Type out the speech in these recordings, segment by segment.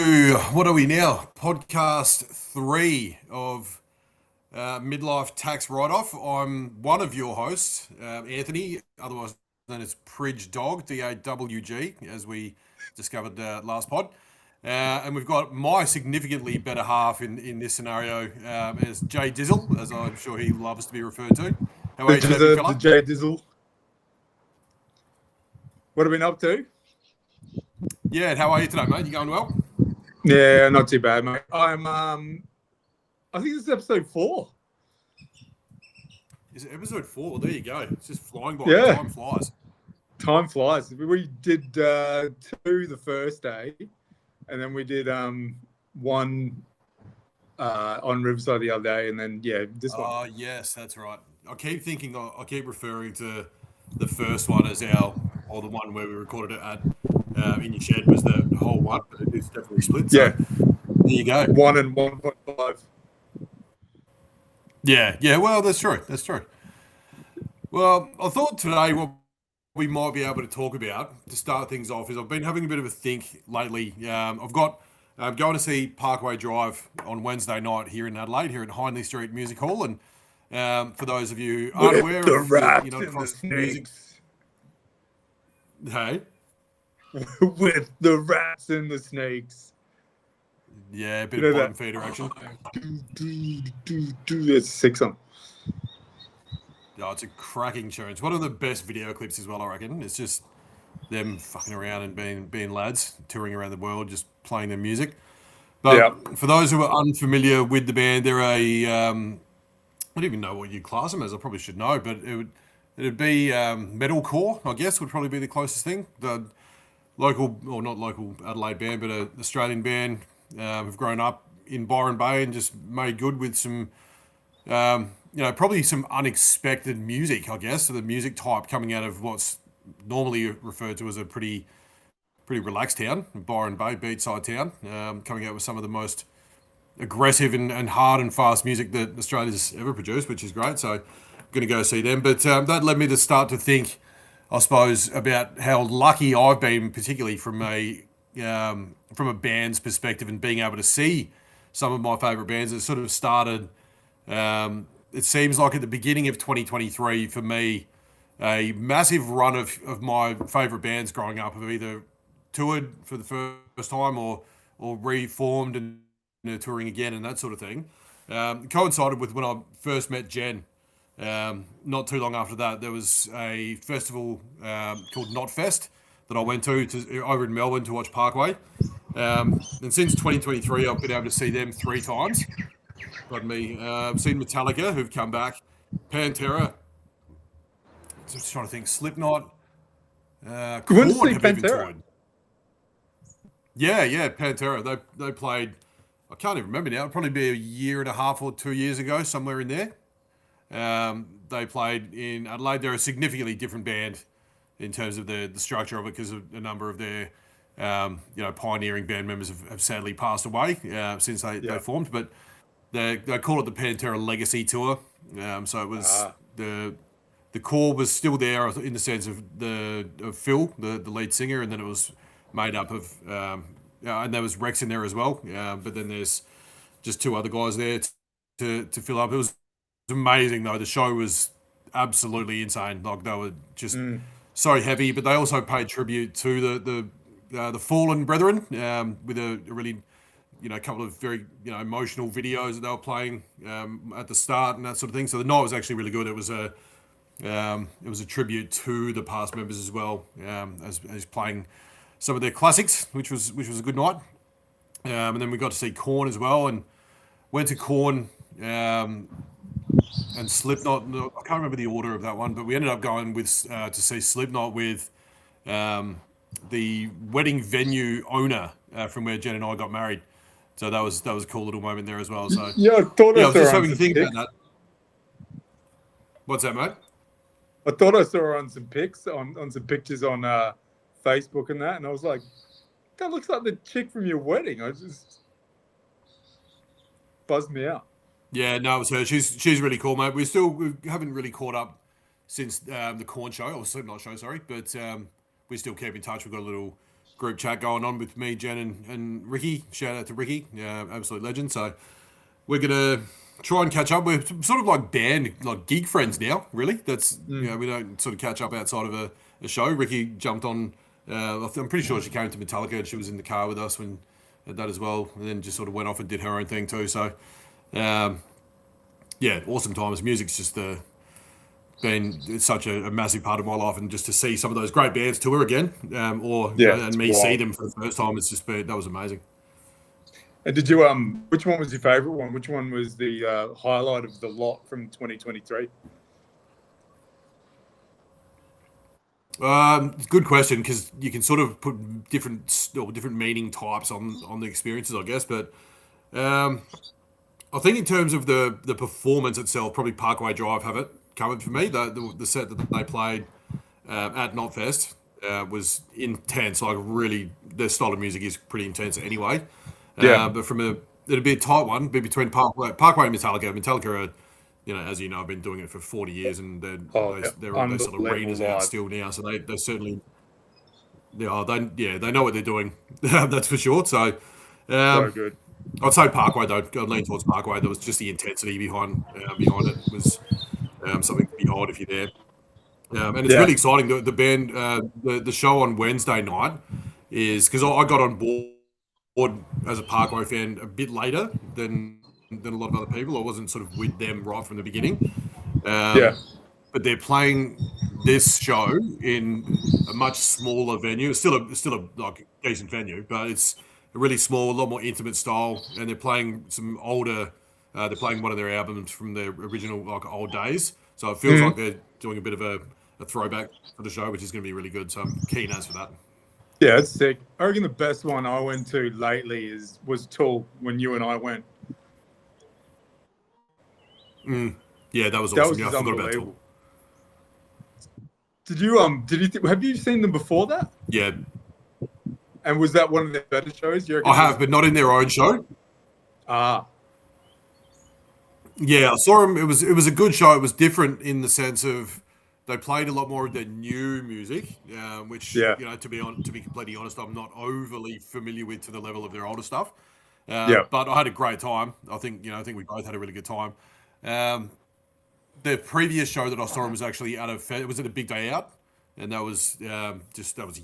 what are we now? Podcast 3 of Midlife Tax Write-Off. I'm one of your hosts, Anthony, otherwise known as Pridge Dog, DAWG, as we discovered last pod. And we've got my significantly better half in this scenario as Jay Dizzle, as I'm sure he loves to be referred to. How are you today, big The fella? Jay Dizzle. What have we been up to? Yeah, how are you today, mate? You going well? Yeah, not too bad, mate. I think this is episode 4. Is it episode 4? Well, there you go. It's just flying by. Yeah. Time flies. Time flies. We did 2 the first day, and then we did one on Riverside the other day, and then this one. Oh, yes, that's right. I keep referring to the first one as the one where we recorded it at in your shed was the whole one, but it is definitely split. So Yeah. there you go. 1 and 1.5. Yeah. Well, that's true. Well, I thought today what we might be able to talk about to start things off is I've been having a bit of a think lately. I've got going to see Parkway Drive on Wednesday night here in Adelaide, here at Hindley Street Music Hall, and for those of you who aren't aware the of rats the, and the across music, snakes. hey, With the rats and the snakes. yeah, a bit of bottom feeder action. There's 6 on. Yeah, it's a cracking tune. It's one of the best video clips as well, I reckon. It's just them fucking around and being lads, touring around the world, just playing their music. But for those who are unfamiliar with the band, they're a I don't even know what you class them as. I probably should know, but it'd be metalcore, I guess, would probably be the closest thing. The local, or not local Adelaide band, but an Australian band who've grown up in Byron Bay and just made good with some, probably some unexpected music, I guess. So the music type coming out of what's normally referred to as a pretty relaxed town, Byron Bay, beachside town, coming out with some of the most aggressive and hard and fast music that Australia's ever produced, which is great. So I'm going to go see them. But that led me to start to think, I suppose, about how lucky I've been, particularly from a band's perspective, and being able to see some of my favourite bands. It sort of started, it seems like at the beginning of 2023 for me, a massive run of my favourite bands growing up have either toured for the first time or reformed and touring again and that sort of thing. Coincided with when I first met Jen. Not too long after that, there was a festival called Knotfest that I went to over in Melbourne to watch Parkway. And since 2023, I've been able to see them 3 times. Pardon me. I've seen Metallica, who've come back. Pantera. Just trying to think. Slipknot. You went to see Pantera? Yeah, Pantera. They played, I can't even remember now, it'd probably be a year and a half or 2 years ago, somewhere in there. They played in Adelaide. They're a significantly different band in terms of the structure of it, because a number of their pioneering band members have sadly passed away since they formed. But they call it the Pantera Legacy Tour. So it was the core was still there in the sense of Phil, the lead singer, and then it was made up of and there was Rex in there as well. But then there's just 2 other guys there to fill up. It was amazing though. The show was absolutely insane. Like, they were just so heavy, but they also paid tribute to the fallen brethren with a really couple of very emotional videos that they were playing at the start and that sort of thing. So the night was actually really good. It was a tribute to the past members as well, as playing some of their classics, which was a good night. And then we got to see Korn as well, and went to Korn and Slipknot. I can't remember the order of that one, but we ended up going with to see Slipknot with the wedding venue owner from where Jen and I got married. So that was a cool little moment there as well. So I thought I was just having to think about that. What's that, mate? I thought I saw her on some pics, on some pictures on Facebook and that, and I was like, that looks like the chick from your wedding. I just buzzed me out. Yeah, no, it was her. She's really cool, mate. We haven't really caught up since the Korn show, or Slipknot show, sorry, but we still keep in touch. We've got a little group chat going on with me, Jen, and Ricky. Shout out to Ricky, absolute legend. So we're gonna try and catch up. We're sort of like band, like gig friends now. Really, that's we don't sort of catch up outside of a show. Ricky jumped on. I'm pretty sure she came to Metallica and she was in the car with us when that as well, and then just sort of went off and did her own thing too. So, yeah, awesome times. Music's just been it's such a massive part of my life, and just to see some of those great bands tour again, and me see them for the first time, it's just been that was amazing. And did you which one was your favorite one? Which one was the highlight of the lot from 2023? Good question, because you can sort of put different meaning types on the experiences, I guess. But I think in terms of the performance itself, probably Parkway Drive have it covered for me. The set that they played at Knotfest was intense. Like really, their style of music is pretty intense anyway. But it'd be a tight one, be between Parkway and Metallica. Metallica are, as you know, I've been doing it for 40 years, and they're sort of arenas out still now. So they certainly, they know what they're doing. That's for sure. So, so good. I'd say Parkway though. I'd lean towards Parkway. There was just the intensity behind it was something to behold if you're there. And it's really exciting. The band, the show on Wednesday night is because I got on board as a Parkway fan a bit later than a lot of other people. I wasn't sort of with them right from the beginning. But they're playing this show in a much smaller venue. It's still a like decent venue, but it's a really small, a lot more intimate style. And they're playing some older. They're playing one of their albums from their original like old days. So it feels like they're doing a bit of a throwback for the show, which is going to be really good. So I'm keen as for that. Yeah, it's sick. I reckon the best one I went to lately was Tool when you and I went. Yeah, that was awesome. I forgot about Tool. Did you have you seen them before that? Yeah. And was that one of their better shows? I have, but not in their own show. Ah. Yeah, I saw them. It was a good show. It was different in the sense of they played a lot more of their new music, which to be completely honest, I'm not overly familiar with to the level of their older stuff. But I had a great time. I think we both had a really good time. The previous show that I saw him was actually it was at a Big Day Out, and that was a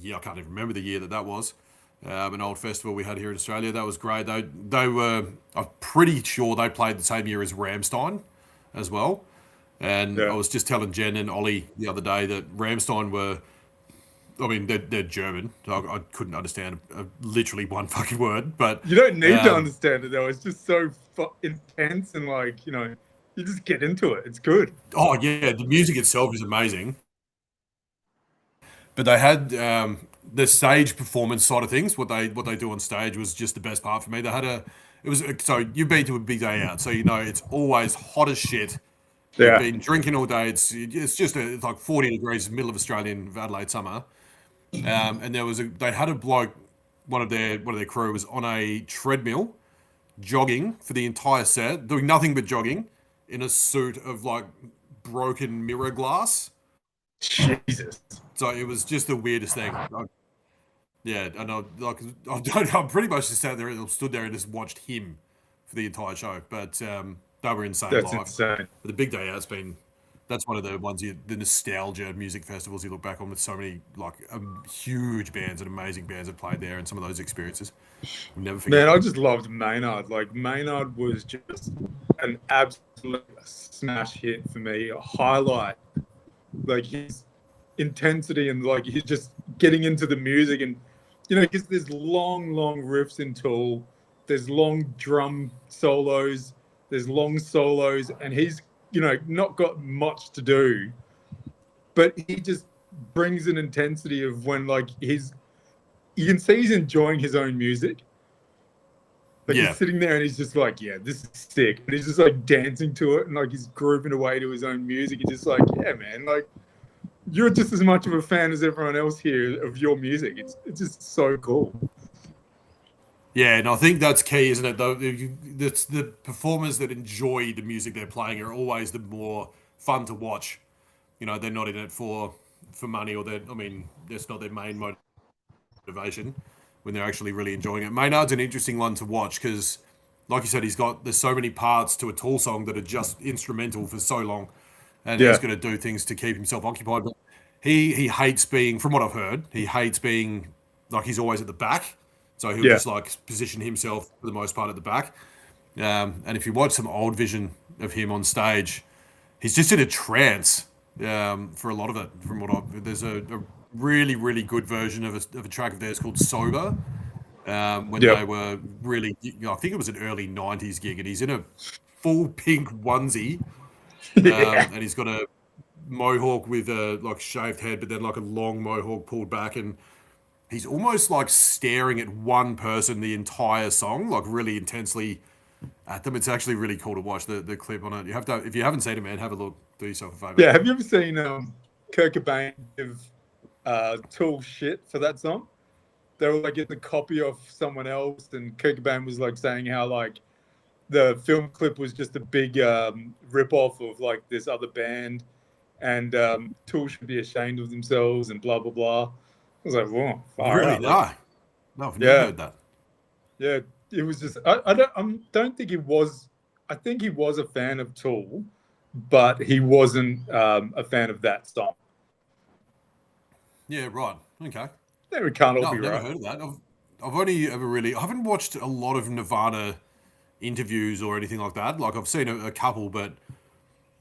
year. I can't even remember the year that was. An old festival we had here in Australia. That was great. They were. I'm pretty sure they played the same year as Rammstein, as well. And I was just telling Jen and Ollie the other day that Rammstein were. I mean, they're German. I couldn't understand literally one fucking word. But you don't need to understand it though. It's just so intense and you just get into it. It's good. Oh yeah, the music itself is amazing. But they had the stage performance side of things. What they do on stage was just the best part for me. They had so you've been to a Big Day Out, so it's always hot as shit. Yeah. You've been drinking all day. It's like 40 degrees, middle of Australian Adelaide summer. And they had a bloke, one of their crew was on a treadmill, jogging for the entire set, doing nothing but jogging, in a suit of like broken mirror glass. Jesus. So it was just the weirdest thing. And I pretty much just sat there and stood there and just watched him for the entire show. But they were insane. That's live. insane. But the Big Day Out's that's one of the ones the nostalgia music festivals you look back on with so many huge bands and amazing bands that played there, and some of those experiences we'll never forget. Man, I just loved Maynard. Like Maynard was just an absolute smash hit for me, a highlight. Like his intensity and he's just getting into the music, and because there's long riffs in Tool, there's long drum solos, there's long solos, and he's not got much to do, but he just brings an intensity of when you can see he's enjoying his own music. He's sitting there and he's just this is sick, and he's just dancing to it, and he's grooving away to his own music. He's just yeah, man, you're just as much of a fan as everyone else here of your music. It's just so cool. Yeah, and I think that's key, isn't it? Though it's the performers that enjoy the music they're playing are always the more fun to watch. They're not in it for money, or that's not their main motivation when they're actually really enjoying it. Maynard's an interesting one to watch because, like you said, there's so many parts to a Tool song that are just instrumental for so long, and he's going to do things to keep himself occupied. But he hates being, from what I've heard, he hates being like he's always at the back. So he'll just like position himself for the most part at the back. And if you watch some old vision of him on stage, he's just in a trance for a lot of it. From what there's a really really good version of a track of theirs called Sober. When they were really, I think it was an early '90s gig, and he's in a full pink onesie, and he's got a mohawk with a like shaved head, but then like a long mohawk pulled back, and he's almost like staring at one person the entire song, like really intensely at them. It's actually really cool to watch the clip on it. You have to, if you haven't seen it, man, have a look. Do yourself a favor. Yeah, have you ever seen Kurt Cobain give Tool shit for that song? They were like getting a copy of someone else, and Kurt Cobain was like saying how like the film clip was just a big rip off of like this other band, and Tool should be ashamed of themselves and blah blah blah. I was like, whoa, really? Out. No, I've never heard that. Yeah, it was just I don't think he was. I think he was a fan of Tool, but he wasn't a fan of that song. Yeah, right. Okay. We can't all be I've never right. heard of that. I've only ever really, I haven't watched a lot of Nirvana interviews or anything like that. Like I've seen a couple, but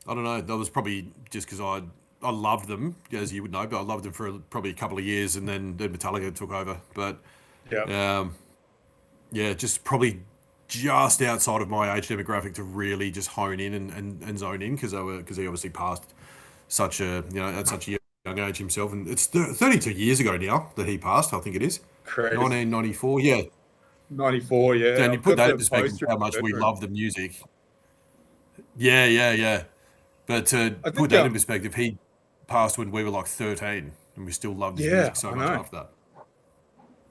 I don't know. That was probably just because I loved them, as you would know, but I loved them for probably a couple of years, and then Metallica took over. But yeah, just probably just outside of my age demographic to really just hone in and zone in because he obviously passed such a at such a young age himself, and it's 32 years ago now that he passed. I think it is Crazy. 1994. Yeah, 94. Yeah, and you put that in perspective how much we love the music. Yeah. But to put that in perspective, he passed when we were like 13, and we still loved his music so much after that.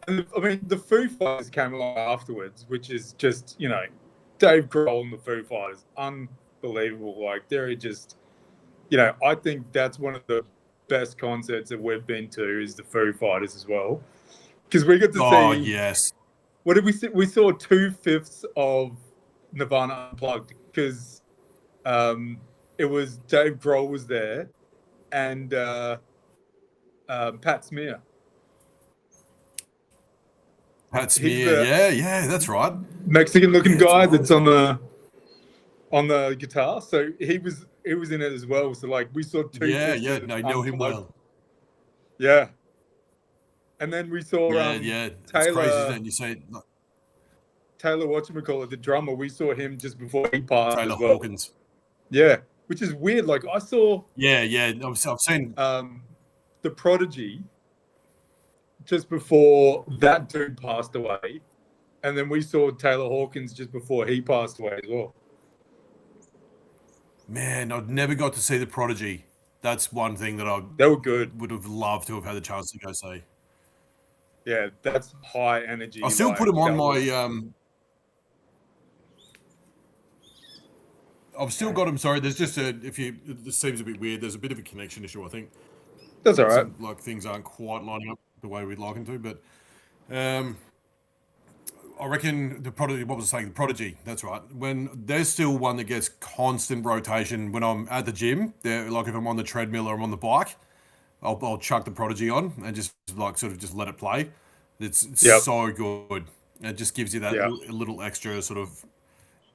And I mean, the Foo Fighters came along afterwards, which is just, Dave Grohl and the Foo Fighters, unbelievable. Like, they're just, I think that's one of the best concerts that we've been to is the Foo Fighters as well. Because we got to see. Oh, yes. What did we see? We saw 2/5 of Nirvana Unplugged because it was Dave Grohl was there and Pat Smear. Pat Smear, yeah, that's right. Mexican-looking guy that's on the guitar. So he was in it as well. So like we saw two. Yeah, no, I know him well. Yeah, and then we saw Taylor. It's crazy, isn't it? You say Taylor, whatchamacallit, the drummer. We saw him just before he passed. Taylor as well. Hawkins. Yeah, which is weird. Like I saw. Yeah. I've seen the Prodigy just before that dude passed away, and then we saw Taylor Hawkins just before he passed away as well. Man, I've never got to see the Prodigy. That's one thing that they were good. Would have loved to have had the chance to go see. Yeah, that's high energy. I still put them on my. I've still got them. Sorry, there's just this seems a bit weird. There's a bit of a connection issue, I think. That's all right. Like things aren't quite lining up the way we'd like them to, but I reckon the Prodigy. What was I saying? The Prodigy. That's right. When there's still one that gets constant rotation when I'm at the gym. They're like if I'm on the treadmill or I'm on the bike, I'll chuck the Prodigy on and just like sort of just let it play. It's so good. It just gives you that little extra sort of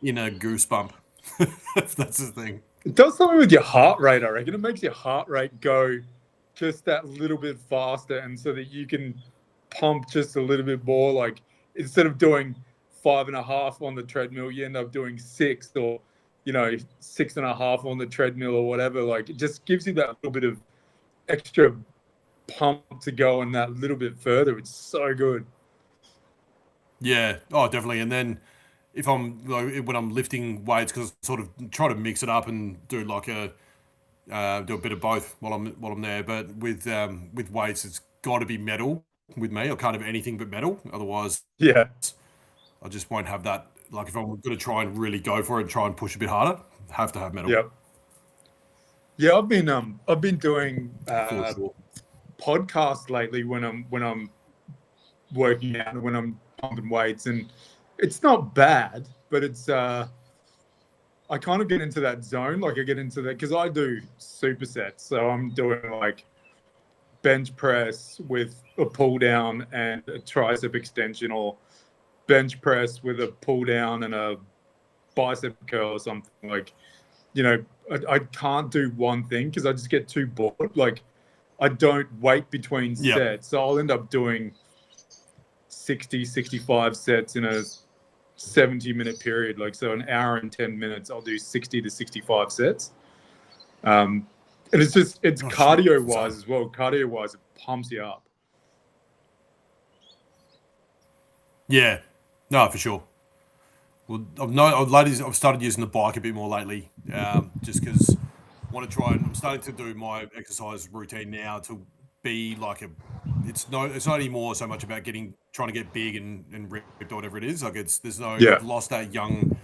inner goosebump. If that's the thing. It does something with your heart rate, I reckon. It makes your heart rate go just that little bit faster, and so that you can pump just a little bit more. Like instead of doing 5.5 on the treadmill, you end up doing 6 or 6.5 on the treadmill or whatever. Like it just gives you that little bit of extra pump to go and that little bit further. It's so good. Yeah. Oh, definitely. And then if I'm when I'm lifting weights, because I sort of try to mix it up and do like do a bit of both while I'm there. But with weights, it's got to be metal with me. I can't have anything but metal, otherwise, I just won't have that. Like if I'm going to try and really go for it and try and push a bit harder, I have to have metal. Yep. Yeah, I've been doing podcasts lately when I'm working out and when I'm pumping weights, and it's not bad, but it's I kind of get into that zone. Like I get into that because I do supersets, so I'm doing like bench press with a pull down and a tricep extension, or bench press with a pull down and a bicep curl or something. Like, you know, I can't do one thing because I just get too bored. Like, I don't wait between sets, so I'll end up doing 60, 65 sets in a 70-minute period. Like, so an hour and 10 minutes, I'll do 60 to 65 sets. And it's cardio-wise as well. Cardio-wise, it pumps you up. Yeah, no, for sure. Well, I've started using the bike a bit more lately, just because I want to try, and I'm starting to do my exercise routine now to be like it's not anymore so much about trying to get big and ripped or whatever it is. Like I've lost that young,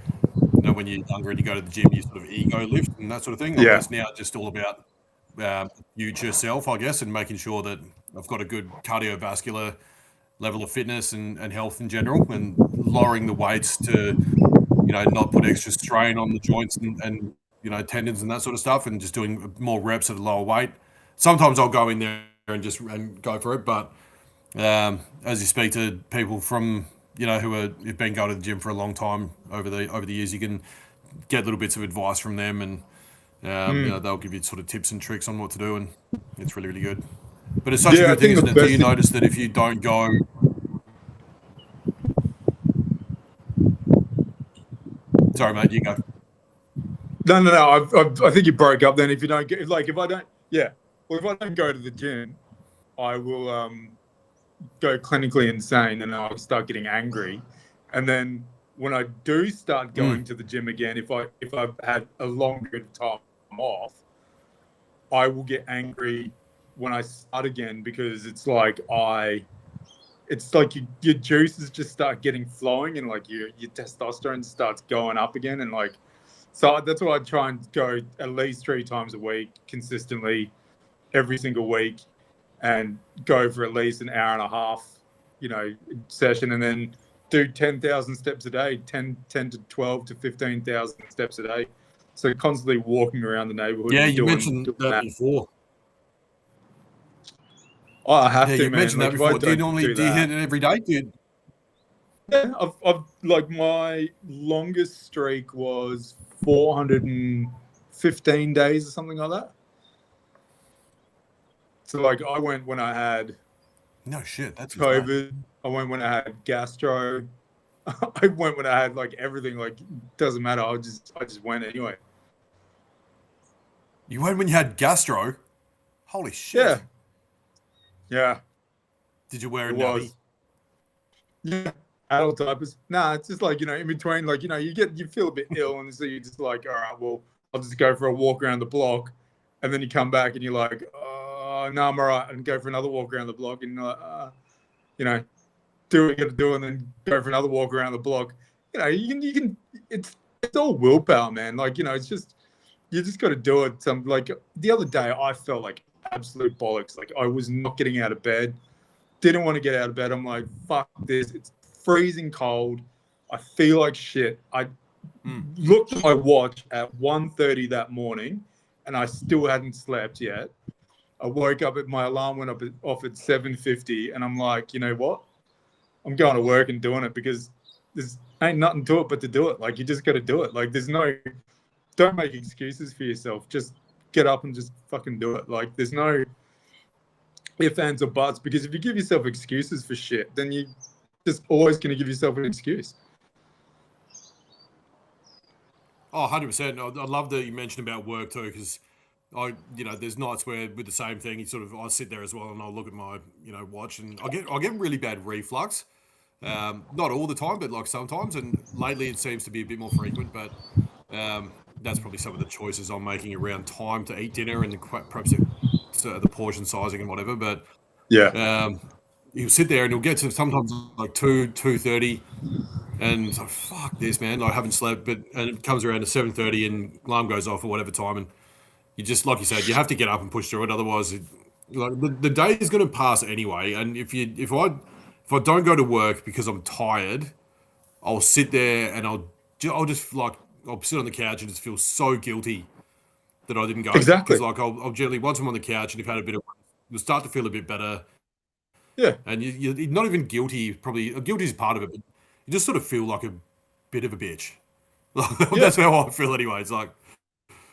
when you're younger and you go to the gym, you sort of ego lift and that sort of thing. Like it's now just all about future self, I guess, and making sure that I've got a good cardiovascular level of fitness and health in general, and lowering the weights to, not put extra strain on the joints and tendons and that sort of stuff, and just doing more reps at a lower weight. Sometimes I'll go in there and go for it, but as you speak to people from who've been going to the gym for a long time over the years, you can get little bits of advice from them, and they'll give you sort of tips and tricks on what to do, and it's really, really good. But it's such a good thing, isn't it? Do you notice that if you don't go... Sorry, mate, you go. No. I think you broke up then. If you don't get, if I don't go to the gym, I will go clinically insane, and I'll start getting angry. And then when I do start going to the gym again, if I've had a long period of time off, I will get angry when I start again, because it's like your juices just start getting flowing, and like your testosterone starts going up again, and like, so that's why I try and go at least 3 times a week consistently every single week, and go for at least an hour and a half, session, and then do 10,000 steps a day, 10 to 12 to 15,000 steps a day. So constantly walking around the neighborhood. Yeah, you mentioned that before. Oh, I have to, you mentioned that before. Do you hit it every day, dude? Yeah, I've like, my longest streak was 415 days or something like that. So like, I went when I had that's COVID. I went when I had gastro. I went when I had like everything. Like, doesn't matter. I just went anyway. You went when you had gastro? Holy shit! Yeah. Did you wear a nubby? Yeah, adult diapers. Nah, it's just like, in between, like, you feel a bit ill, and so you're just like, all right, well, I'll just go for a walk around the block, and then you come back and you're like, oh, no, I'm all right, and go for another walk around the block, and do what you got to do, and then go for another walk around the block. You can. It's all willpower, man. Like, it's just, you just got to do it. Like the other day, I felt like absolute bollocks. Like, I was not getting out of bed, didn't want to get out of bed. I'm like, fuck this, it's freezing cold, I feel like shit. I looked at my watch at 1:30 that morning, and I still hadn't slept yet. I woke up, my alarm went off at 7:50, and I'm like, you know what, I'm going to work and doing it, because there's ain't nothing to it but to do it. Like, you just got to do it. Like, don't make excuses for yourself. Just get up and just fucking do it. Like, there's no ifs, ands, or buts, because if you give yourself excuses for shit, then you just always going to give yourself an excuse. Oh, 100%. I love that you mentioned about work too, because there's nights where with the same thing, I sit there as well, and I'll look at my, watch, and I get really bad reflux. Not all the time, but like sometimes, and lately it seems to be a bit more frequent, but that's probably some of the choices I'm making around time to eat dinner, and perhaps the portion sizing and whatever. But you'll sit there and you'll get to sometimes like 2:30, and it's like, fuck this, man, I haven't slept, and it comes around to 7:30 and alarm goes off or whatever time, and you just, like you said, you have to get up and push through it. Otherwise, the day is going to pass anyway. And if if I don't go to work because I'm tired, I'll sit there and I'll just like I'll sit on the couch and just feel so guilty that I didn't go because Exactly. like I'll generally once I'm on the couch and you've had a bit of you'll start to feel a bit better Yeah. and you're not even guilty. Probably guilty is part of it, but you just sort of feel like a bit of a bitch. Yeah. That's how I feel anyway. It's like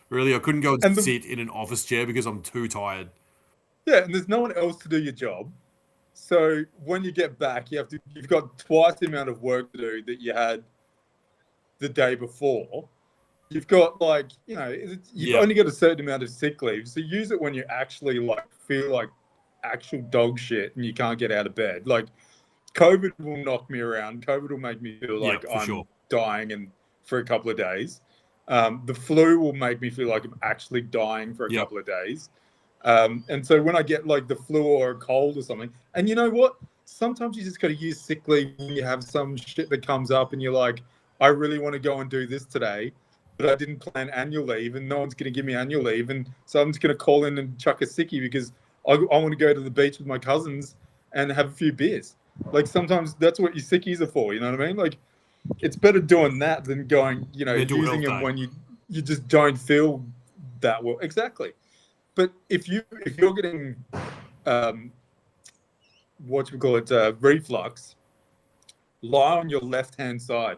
really I couldn't go and And the sit in an office chair because I'm too tired. yeah, and there's no one else to do your job. So when you get back, you've got twice the amount of work to do that you had the day before. You've got like, you've Yeah, only got a certain amount of sick leave. So use it when you actually like feel like actual dog shit and you can't get out of bed. Like COVID will knock me around. COVID will make me feel yeah, like for I'm sure. dying and for a couple of days. The flu will make me feel like I'm actually dying for a Yep. couple of days. And so when I get like the flu or a cold or something, and you know what? Sometimes you just got to use sick leave when you have some shit that comes up and you're like, I really want to go and do this today, but I didn't plan annual leave and no one's going to give me annual leave. And so I'm just going to call in and chuck a sickie because I want to go to the beach with my cousins and have a few beers. Like sometimes that's what your sickies are for. You know what I mean? Like it's better doing that than going, Mental using health them day. when you just don't feel that well. Exactly. But if you're getting um, what we call it reflux, lie on your left hand side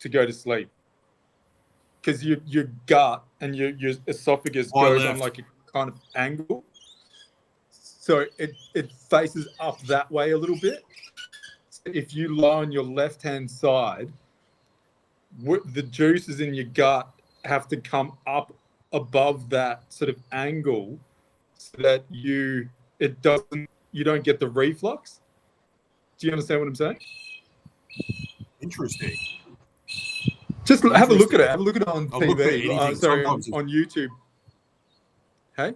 to go to sleep because your gut and your esophagus I goes on left. like a kind of angle, so it faces up that way a little bit. If you lie on your left hand side, the juices in your gut have to come up above that sort of angle so that you don't get the reflux. Do you understand what I'm saying? Interesting. Just have a look at Interesting. it. Have a look at it on I'll look for TV. anything. Sorry, Sometimes it's on YouTube. Hey,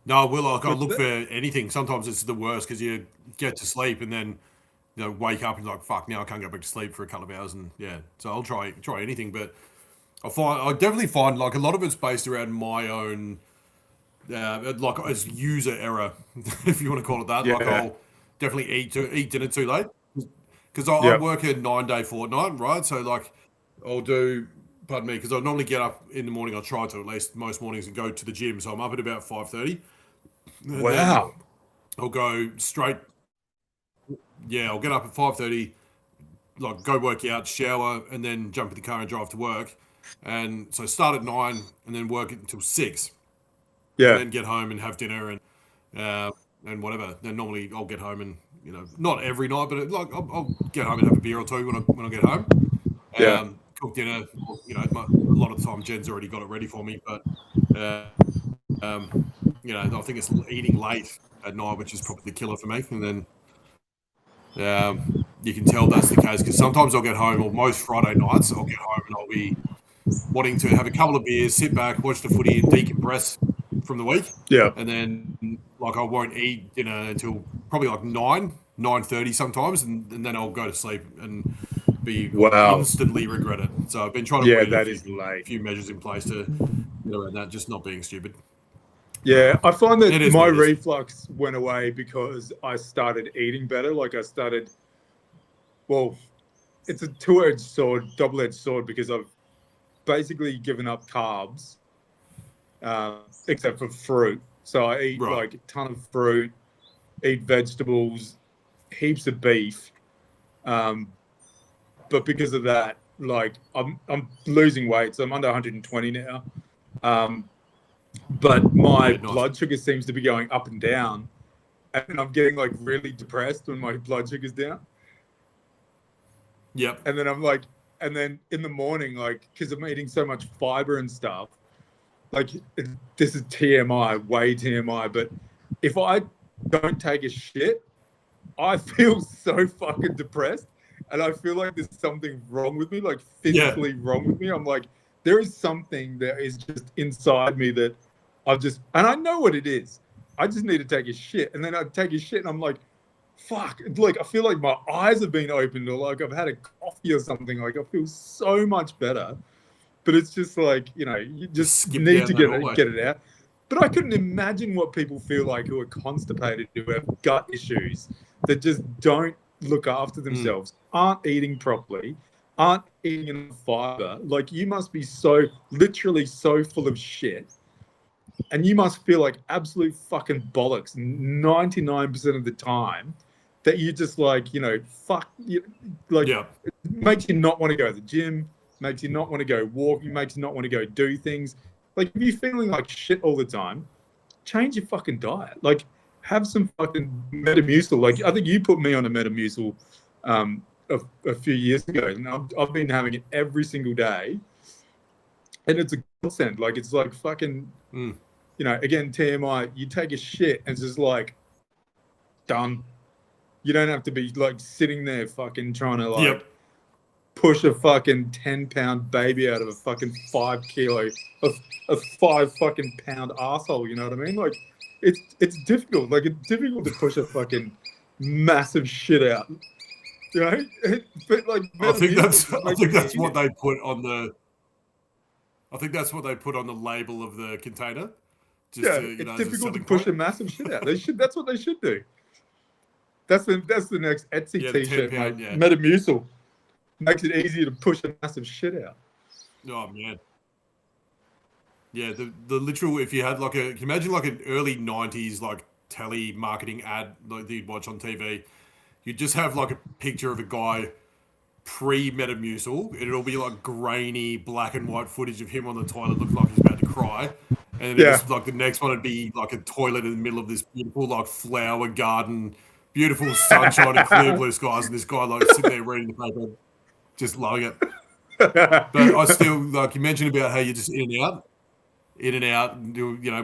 no, I will. Like, I'll what's look for that? anything. Sometimes it's the worst because you get to sleep and then wake up and like fuck now I can't go back to sleep for a couple of hours and yeah. So I'll try anything, but I definitely find like a lot of it's based around my own like as user error, if you want to call it that. Like Yeah, I'll definitely eat dinner too late because I yeah, work a 9 day fortnight, right? So like I'll do. Pardon me, because I normally get up in the morning. I try to at least most mornings and go to the gym. So I'm up at about 5:30, and then wow, I'll go straight. Yeah, I'll get up at 5:30, like go work out, shower, and then jump in the car and drive to work. And so start at 9 and then work until 6, and yeah, then get home and have dinner uh, and whatever. Then normally I'll get home and not every night, but I'll get home and have a beer or two when I get home. yeah, Cook dinner. A lot of the time Jen's already got it ready for me, but uh, um, I think it's eating late at night, which is probably the killer for me. And then you can tell that's the case because sometimes I'll get home, or most Friday nights, I'll get home and I'll be wanting to have a couple of beers, sit back, watch the footy, and decompress from the week. yeah. And then, like, I won't eat dinner until probably like 9:30 sometimes, and then I'll go to sleep and be Wow. instantly regret it. So I've been trying to Yeah, put in a that few is late. few measures in place to get around that, just not being stupid. Yeah, I find It that is my what it is. reflux went away because I started eating better. Like I started, well, it's a two-edged sword, double-edged sword because I've basically given up carbs, except for fruit. So I eat Right. like a ton of fruit, eat vegetables, heaps of beef. Um, but because of that, like I'm losing weight, so I'm under 120 now. Um, but my Yeah, nice. blood sugar seems to be going up and down, and I'm getting like really depressed when my blood sugar's down. Yep. And then I'm like, and then in the morning, like, because I'm eating so much fiber and stuff, like, this is TMI, way TMI, but if I don't take a shit, I feel so fucking depressed. And I feel like there's something wrong with me, like Yeah. physically wrong with me. I'm like, there is something that is just inside me that and I know what it is. I just need to take a shit. And then I take a shit and I'm like, fuck. Like, I feel like my eyes have been opened or like I've had a coffee or something. Like, I feel so much better. But it's just like, you Just just skip need down to that hallway. get it out. But I couldn't imagine what people feel like who are constipated, who have gut issues, that just don't look after themselves, aren't eating properly, aren't eating enough fiber. Like, you must be literally so full of shit. And you must feel like absolute fucking bollocks 99% of the time, that you just like, fuck, like, Yeah. it makes you not want to go to the gym, makes you not want to go walking, makes you not want to go do things. Like, if you're feeling like shit all the time, change your fucking diet. Like, have some fucking Metamucil. Like, I think you put me on a Metamucil a few years ago, and I've been having it every single day, and it's a godsend. Like, it's like fucking, again, TMI. You take a shit, and it's just like done. You don't have to be like sitting there fucking trying to like push a fucking 10-pound baby out of a fucking 5 kilo of a 5 fucking pound asshole. You know what I mean? Like, it's difficult. Like, it's difficult to push a fucking massive shit out. You know? But like, I think that's what they put on the. I think that's what they put on the label of the container. Just it's difficult to push a massive shit out. They should. That's what they should do. That's the next Etsy t-shirt, mate. Metamucil makes it easier to push a massive shit out. Oh man. Yeah, the literal, if you had like can you imagine like an early 90s like tele marketing ad like you'd watch on TV, you'd just have like a picture of a guy pre-Metamucil, and it'll be like grainy black and white footage of him on the toilet looking like he's about to cry. And then it's like the next one would be like a toilet in the middle of this beautiful like flower garden, beautiful sunshine and clear blue skies, and this guy like sitting there reading the paper, just loving it. But I still, like you mentioned about how you're just in and out,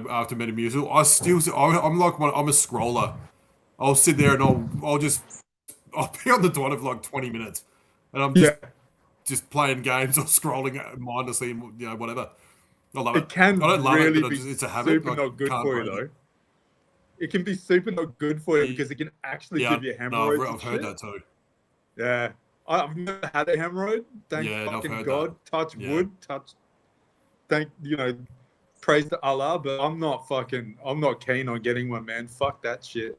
after Metamucil. I'm a scroller. I'll sit there and I'll be on the toilet for like 20 minutes, and I'm just playing games or scrolling mindlessly, whatever. I love it. I don't love it, but it's a habit. Super not good for you though. It can be super not good for you because it can actually give you hemorrhoids. No, I've heard that too. Yeah, I've never had a hemorrhoid. Thank fucking God. That. Touch wood. Praise to Allah. But I'm not keen on getting one, man. Fuck that shit.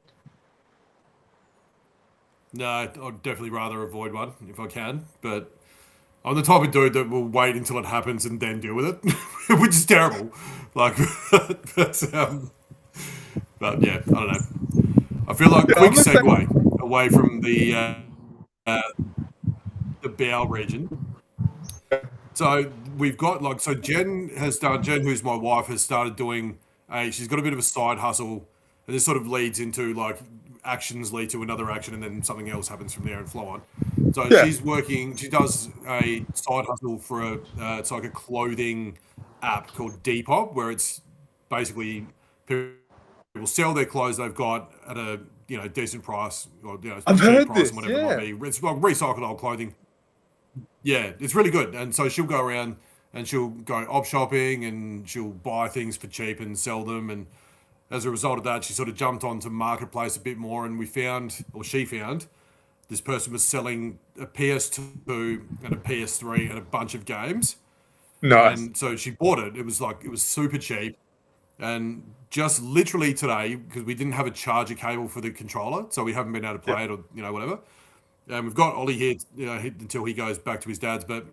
No, I'd definitely rather avoid one if I can. But I'm the type of dude that will wait until it happens and then deal with it, which is terrible. Like, but yeah, I don't know. I feel like quick segue away from the bowel region. So we've got Jen, who's my wife, has started doing she's got a bit of a side hustle, and this sort of leads into like actions lead to another action, and then something else happens from there and flow on. So she does a side hustle for it's like a clothing app called Depop, where it's basically people sell their clothes they've got at a decent price, or I've heard price, this, whatever it might be. It's like recycled old clothing. Yeah, it's really good. And so she'll go around and she'll go op shopping and she'll buy things for cheap and sell them. And as a result of that, she sort of jumped onto Marketplace a bit more, and she found this person was selling a PS2 and a PS3 and a bunch of games. Nice. And so she bought it. It was super cheap. And just literally today, because we didn't have a charger cable for the controller, so we haven't been able to play it or whatever. And we've got Ollie here, until he goes back to his dad's. But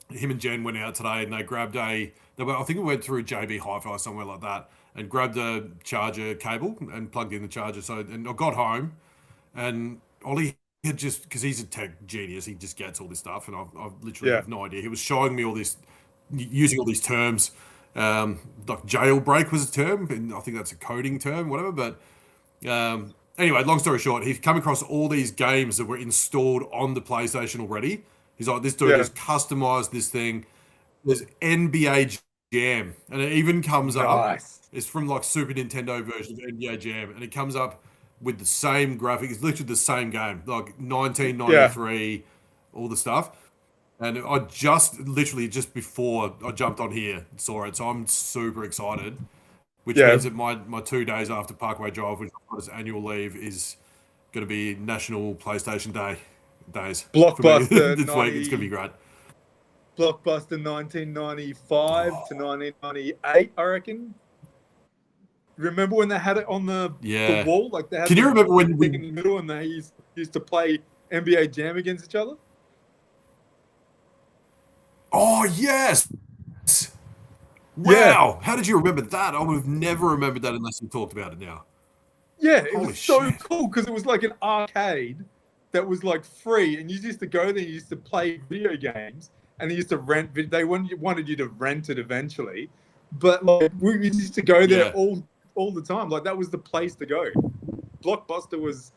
him and Jen went out today and they grabbed I think it went through JB Hi-Fi somewhere like that, and grabbed a charger cable and plugged in the charger. And I got home, and Ollie had just, because he's a tech genius, he just gets all this stuff, and I've literally have no idea. He was showing me all this, using all these terms. Like jailbreak was a term, and I think that's a coding term, whatever. But anyway, long story short, he's come across all these games that were installed on the PlayStation already. He's like, this dude has customized this thing. There's NBA Jam, and it even comes up. It's from like Super Nintendo version of NBA Jam, and it comes up with the same graphic. It's literally the same game, like 1993, all the stuff. And I just before I jumped on here, saw it. So I'm super excited, which means that my 2 days after Parkway Drive, which I've got as annual leave, is going to be National PlayStation days. Blockbuster this week. It's going to be great. Blockbuster 1995 to 1998, I reckon. Remember when they had it on the wall? Like they had Can you remember when thing in the middle and they used to play NBA Jam against each other? Oh, yes. Yeah. Wow. How did you remember that? I would have never remembered that unless you talked about it now. Yeah, it Holy was so shit. cool because it was like an arcade that was like free, and you used to go there and you used to play video games, and they used to rent. They wanted you to rent it eventually, but like we used to go there all the time. Like that was the place to go. Blockbuster was.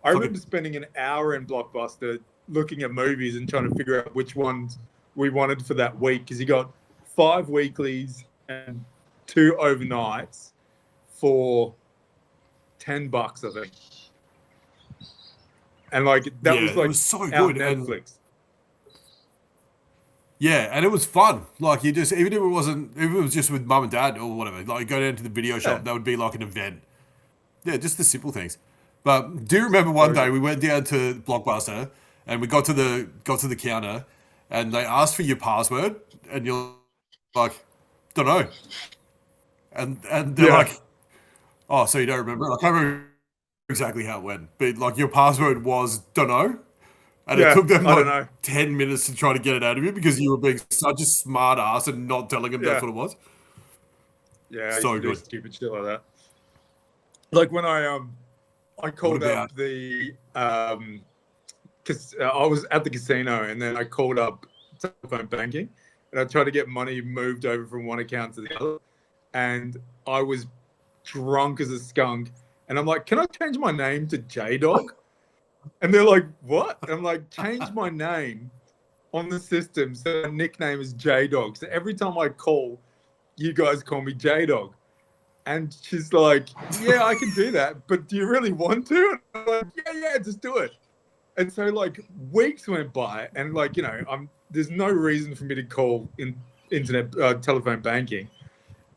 I remember spending an hour in Blockbuster looking at movies and trying to figure out which ones we wanted for that week because you got 5 weeklies and 2 overnights for $10, I think. And like that was like it was so our good. Netflix. And it was fun. Like you just, even if it was just with mum and dad or whatever, like you go down to the video shop, that would be like an event. Yeah, just the simple things. But do you remember one day we went down to Blockbuster and we got to the counter and they asked for your password and you're like, don't know. And they're like, oh, so you don't remember? I can't remember exactly how it went, but like your password was don't know. And it took them like 10 minutes to try to get it out of you because you were being such a smart ass and not telling them that's what it was. Yeah, so do good. Stupid shit like that. Like when I called up the because I was at the casino and then I called up telephone banking and I tried to get money moved over from one account to the other, and I was drunk as a skunk, and I'm like, "Can I change my name to J Dog?" And they're like, "What?" And I'm like, "Change my name on the system so my nickname is J Dog. So every time I call, you guys call me J Dog." And she's like, "Yeah, I can do that, but do you really want to?" And I'm like, "Yeah, just do it." And so like weeks went by, and like there's no reason for me to call in internet telephone banking,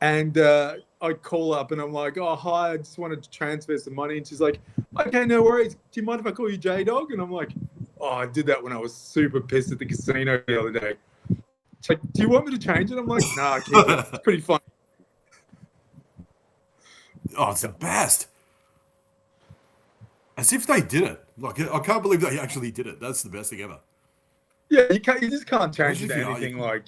and I call up and I'm like, "Oh hi, I just wanted to transfer some money," and she's like, "Okay, no worries. Do you mind if I call you J Dog?" And I'm like, "Oh, I did that when I was super pissed at the casino the other day." She's like, "Do you want me to change it?" I'm like, "Nah, keep it. It's pretty fun." Oh, it's the best. As if they did it. Like I can't believe they actually did it. That's the best thing ever. Yeah, you just can't change it to anything like,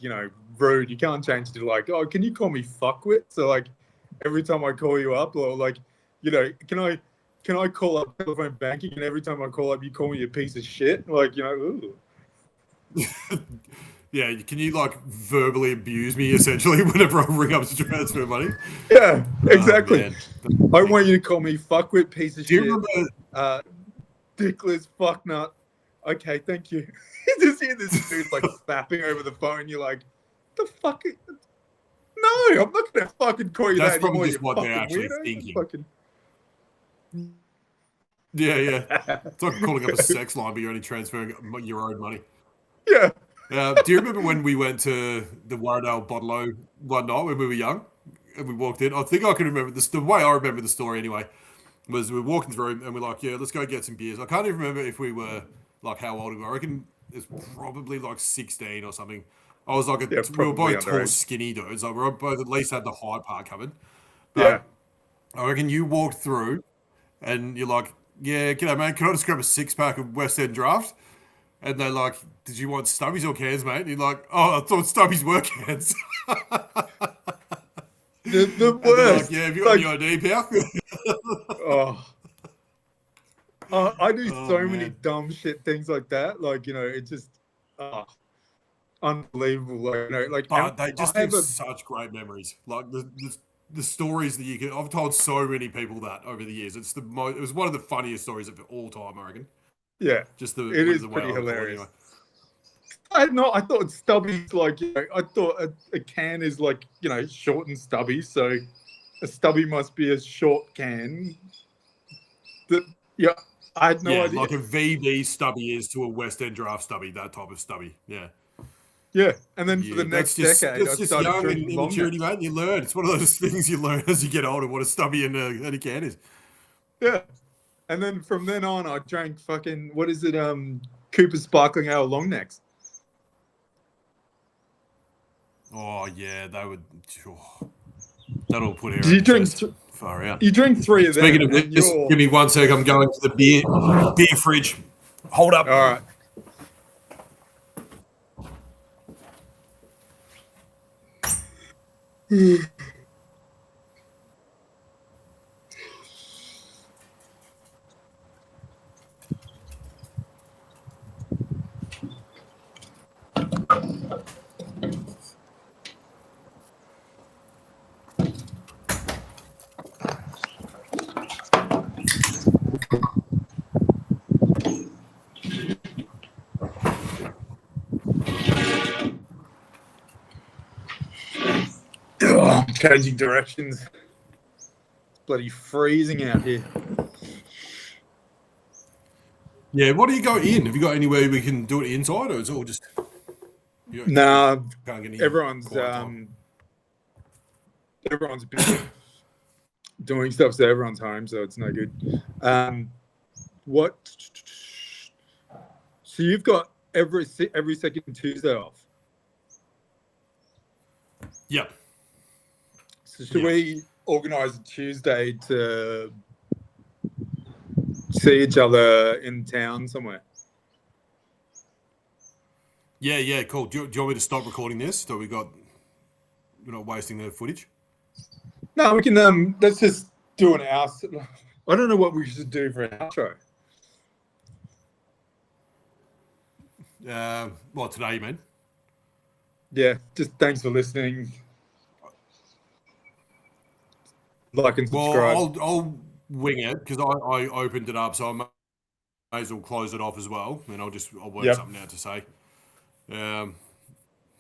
rude. You can't change it to like, "Oh, can you call me fuckwit?" So like every time I call you up, or like, can I call up telephone banking and every time I call up you call me a piece of shit? Like, ooh. Yeah, can you like verbally abuse me essentially whenever I ring up to transfer money? Yeah, exactly. I want you to call me fuckwit, piece of shit. Do you remember dickless fucknut? Okay, thank you. You just hear this dude like fapping over the phone. You're like, the fuck? No, I'm not gonna fucking call you That's that probably anymore. just what they're actually weirdo. thinking. Fucking... Yeah. It's like calling up a sex line, but you're only transferring your own money. Yeah. Do you remember when we went to the Warradale Bottle one night when we were young and we walked in? I think I can remember this. The way I remember the story anyway was we were walking through and we're like, yeah, let's go get some beers. I can't even remember if we were like how old we were. I reckon it's probably like 16 or something. I was like, we were both tall, skinny dudes. Like we both at least had the height part covered. But I reckon you walked through and you're like, yeah, g'day, man. Can I just grab a 6-pack of West End Draft? And they're like, did you want stubbies or cans, mate? And you're like, oh, I thought stubbies were cans. the worst. Like, yeah, have you got any ID, pal? I do so many dumb shit things like that. Like, it's just unbelievable. But they just give such great memories. Like the stories that you get. I've told so many people that over the years. It was one of the funniest stories of all time, I reckon. Yeah, just it is pretty hilarious. I thought stubbies I thought a can is like short and stubby, so a stubby must be a short can. I had no idea. Like a VB stubby is to a West End Draft stubby, that type of stubby. Yeah, and then for the next decade, I started drinking immaturity, mate. You learn. It's one of those things you learn as you get older. What a stubby and a can is. Yeah. And then from then on, I drank fucking, what is it, Cooper's Sparkling Ale long necks. Oh, yeah, they would. That'll put air. Did you drink Far out. You drink 3 of them. Speaking of this, give me 1 sec. I'm going to the beer fridge. Hold up. All right. Changing directions. It's bloody freezing out here. Yeah, what do you go in? Have you got anywhere we can do it inside, or is it all just? Nah, can't get any everyone's busy doing stuff, so everyone's home, so it's no good. What? So you've got every second Tuesday off. Yep. So should we organise a Tuesday to see each other in town somewhere? Yeah, cool. Do you want me to stop recording this so we're not wasting the footage? No, we can. Let's just do an house. I don't know what we should do for an outro. Well, today, you mean? Yeah, just thanks for listening. Like and subscribe. Well, I'll wing it because I opened it up, so I may as well close it off as well, and I'll work something out to say. We'll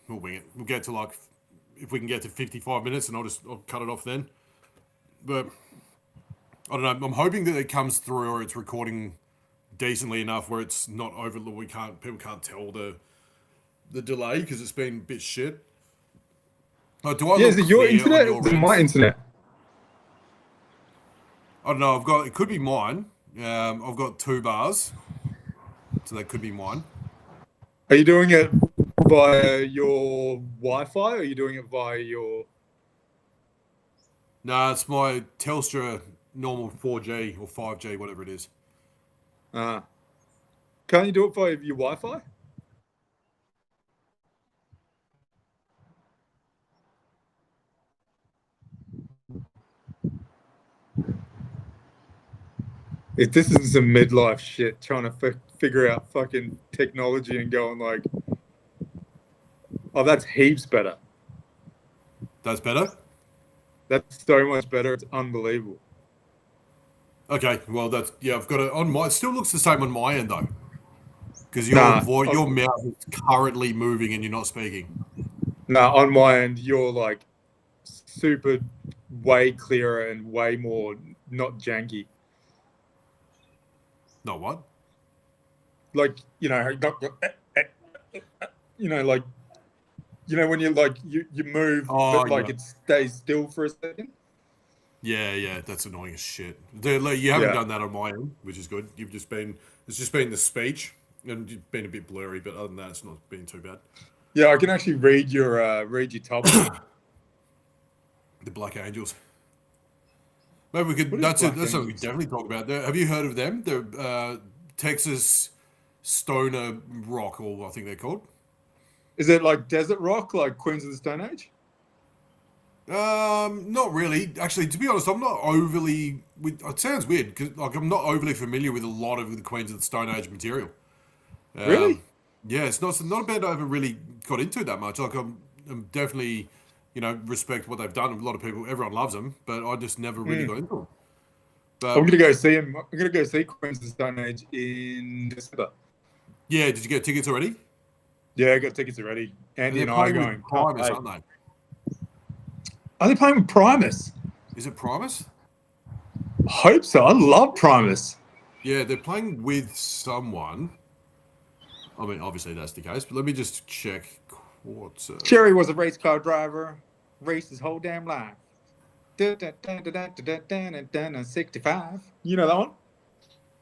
wing it. We'll get to if we can get to 55 minutes, and I'll cut it off then. But I don't know. I'm hoping that it comes through or it's recording decently enough where it's not over. People can't tell the delay because it's been a bit shit. Do I? Yeah, is it your internet or my internet? I don't know. It could be mine. I've got 2 bars, so that could be mine. Are you doing it via your Wi-Fi, or are you doing it via your? No, it's my Telstra normal 4G or 5G, whatever it is. Can't you do it via your Wi-Fi? If this is some midlife shit, trying to figure out fucking technology and going like, oh, that's heaps better. That's better? That's so much better. It's unbelievable. Okay, well, I've got it on it still looks the same on my end, though. Because your mouth is currently moving and you're not speaking. No, on my end, you're like super way clearer and way more not janky. Not what? Like, when you you move, but it stays still for a second. Yeah, that's annoying as shit. You haven't done that on my end, which is good. It's just been the speech and you've been a bit blurry, but other than that, it's not been too bad. Yeah, I can actually read your topic. The Black Angels. Maybe we could. That's something we definitely talk about. Have you heard of them? They're Texas stoner rock, or I think they're called. Is it like desert rock, like Queens of the Stone Age? Not really. Actually, to be honest, I'm not overly. It sounds weird because I'm not overly familiar with a lot of the Queens of the Stone Age material. Really? Yeah, it's not a band I ever really got into that much. I'm definitely, respect what they've done. A lot of people, everyone loves them, but I just never really got into them. But I'm gonna go see him. I'm gonna go see Queens of the Stone Age in December. Yeah, did you get tickets already? Yeah, I got tickets already. Andy and I are going. Primus, aren't they? Are they playing with Primus? Is it Primus? I hope so. I love Primus. Yeah, they're playing with someone. I mean, obviously that's the case, but let me just check. Cherry was a race car driver, raced his whole damn life. 65. You know that one?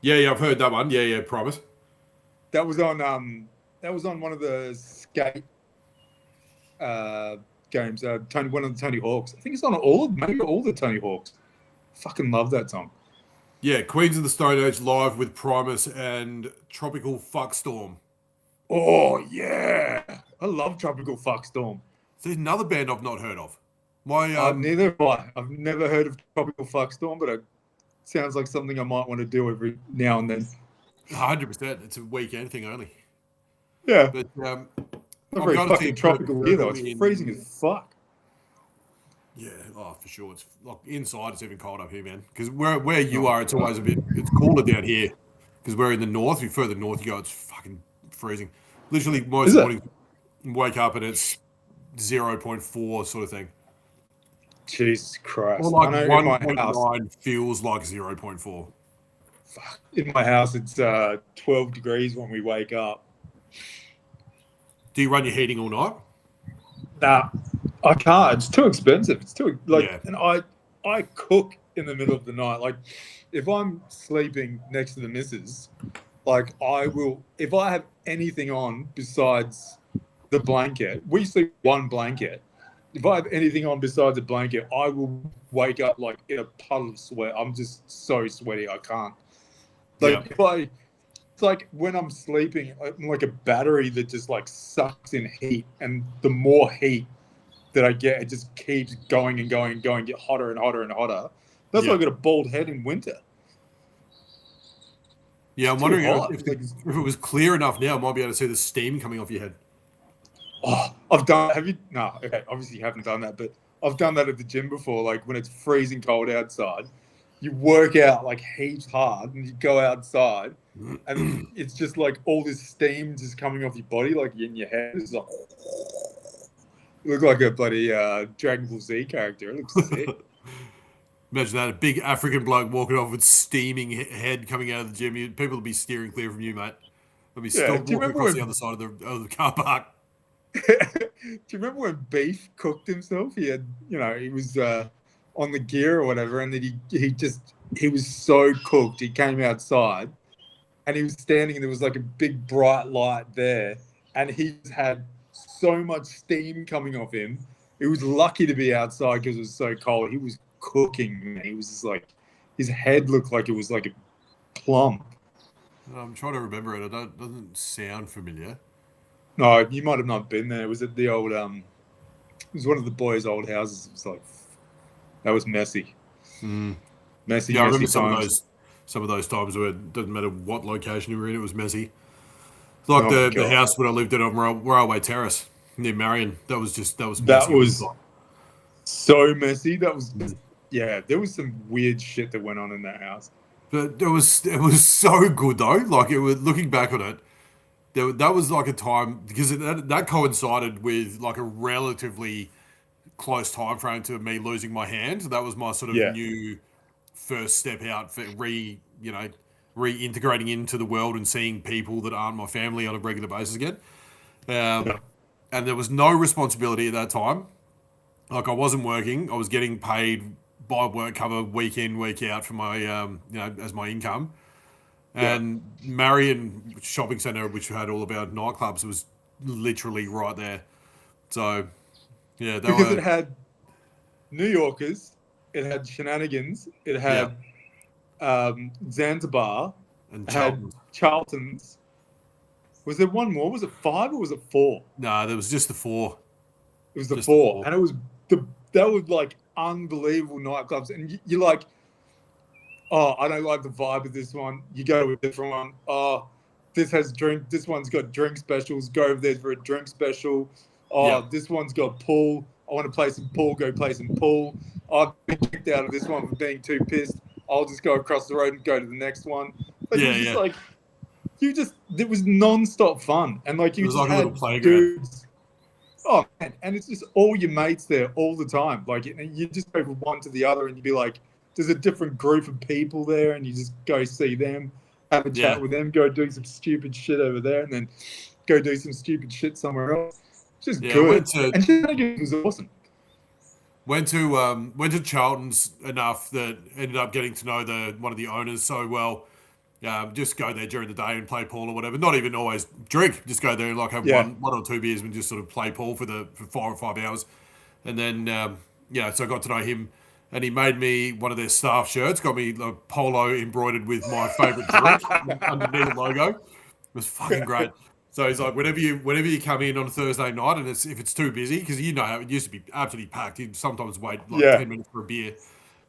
Yeah, I've heard that one. Yeah, Primus. That was on one of the skate games. One of the Tony Hawks. I think it's on maybe all the Tony Hawks. Fucking love that song. Yeah, Queens of the Stone Age live with Primus and Tropical Fuckstorm. Oh yeah, I love Tropical Fuckstorm. There's another band I've not heard of. My Neither have I. I've never heard of Tropical Fuckstorm, but it sounds like something I might want to do every now and then. 100%. It's a weekend thing only. Yeah, But not I'm very going to see fucking tropical here though. It's in, freezing as fuck. Yeah, oh for sure. It's like inside. It's even cold up here, man. Because where you are, it's always it's cooler down here. Because we're in the north. If further north you go, it's fucking freezing. Literally, most Is it? mornings wake up and it's 0.4 sort of thing. Jesus Christ! Or like I know in my house, 1.9 feels like 0.4. in my house it's 12 degrees when we wake up. Do you run your heating all night? Nah, I can't. It's too expensive. It's too Yeah. and I cook in the middle of the night. Like if I'm sleeping next to the missus, like I will if I have anything on besides the blanket. We sleep one blanket. If I have anything on besides a blanket, I will wake up like in a puddle of sweat. I'm just so sweaty. I can't. Like it's like when I'm sleeping, I'm like a battery that just like sucks in heat, and the more heat that I get, it just keeps going and going and going, get hotter and hotter and hotter. That's why I got a bald head in winter. Yeah, I'm wondering if it was clear enough now, I might be able to see the steam coming off your head. Oh, have you? No, okay, obviously you haven't done that, but I've done that at the gym before. Like when it's freezing cold outside, you work out like heaps hard, and you go outside, and it's just like all this steam just coming off your body, like in your head. It's like you look like a bloody Dragon Ball Z character. It looks sick. Imagine that, a big African bloke walking off with steaming head coming out of the gym. People would be steering clear from you, mate. They'd be still walking across the other side of the car park. Do you remember when Beef cooked himself? He had, he was on the gear or whatever, and then he was so cooked. He came outside, and he was standing, and there was like a big bright light there, and he had so much steam coming off him. He was lucky to be outside because it was so cold. He was cooking, man. He was just like, his head looked like it was like a plum. I'm trying to remember it. It doesn't sound familiar. No, you might have not been there. It was at the old, it was one of the boys' old houses. It was like, that was messy. Messy, yeah, I remember times. some of those times where it doesn't matter what location you were in, it was messy. Like the house when I lived in on Railway Terrace near Marion, that was messy. That was so messy. That was, there was some weird shit that went on in that house. But it was so good though. Like looking back on it, that was like a time because that coincided with like a relatively close time frame to me losing my hand. That was my sort of new first step out for reintegrating into the world and seeing people that aren't my family on a regular basis again. And there was no responsibility at that time. Like I wasn't working. I was getting paid by work cover week in, week out for my, as my income. And Marion Shopping Centre, which had all of our nightclubs, was literally right there. So, yeah. It had New Yorkers, it had Shenanigans, it had Zanzibar, and Charlton's. Was there one more? Was it 5 or was it 4? No, there was just the 4. It was the 4. And it was that was like unbelievable nightclubs. And you're like, oh, I don't like the vibe of this one. You go to a different one. Oh, this one's got drink specials. Go over there for a drink special. Oh, this one's got pool. I want to play some pool. Go play some pool. I've been kicked out of this one for being too pissed. I'll just go across the road and go to the next one. But it was just like, it was non-stop fun. And like you just had dudes. Oh, man. And it's just all your mates there all the time. Like you just go from one to the other and you'd be like, there's a different group of people there and you just go see them, have a chat with them, go do some stupid shit over there and then go do some stupid shit somewhere else. Just good. And Shenanigans was awesome. Went to Charlton's enough that ended up getting to know one of the owners so well. Just go there during the day and play pool or whatever. Not even always drink. Just go there and like have one or 2 beers and just sort of play pool for 4 or 5 hours. And then so I got to know him. and he made me one of their staff shirts. Got me a polo embroidered with my favourite drink underneath the logo. It was fucking great. So he's like, whenever you come in on a Thursday night, and if it's too busy, because you know how it used to be absolutely packed. You'd sometimes wait like Yeah. 10 minutes for a beer,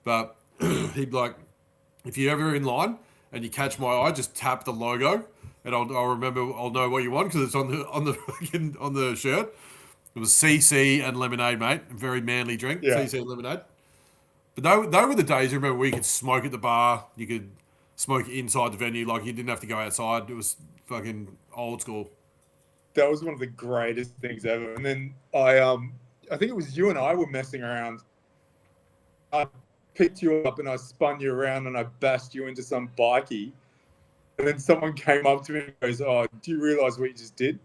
but he'd be like, if you're ever in line and you catch my eye, just tap the logo, and I'll remember. I'll know what you want because it's on the shirt. It was CC and lemonade, mate. A very manly drink, Yeah. CC and lemonade. But they were the days, you remember, where you could smoke at the bar. You could smoke inside the venue. Like, you didn't have to go outside. It was fucking old school. That was one of the greatest things ever. And then I think it was you and I were messing around. I picked you up and I spun you around and I bashed you into some bikie. And then someone came up to me and goes, "Oh, do you realise what you just did?"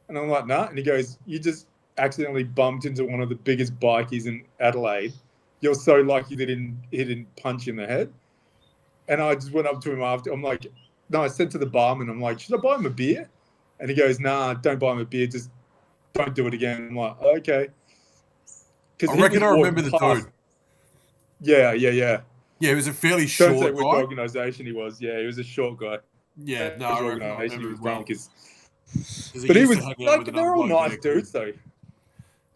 And I'm like, "Nah." And he goes, "You just accidentally bumped into one of the biggest bikies in Adelaide. You're so lucky that he didn't punch you in the head." And I just went up to him after. I'm like, "No," I said to the barman, I'm like, "Should I buy him a beer?" And he goes, "Nah, don't buy him a beer. Just don't do it again." I'm like, "Okay." I reckon I remember the dude. Yeah. Yeah, he was a fairly Don't short say which guy. organisation he was. Yeah, he was a short guy. Yeah, no, I reckon I remember him well. Because He but he used was to hang out like, with they're another all bloke nice there. dudes though.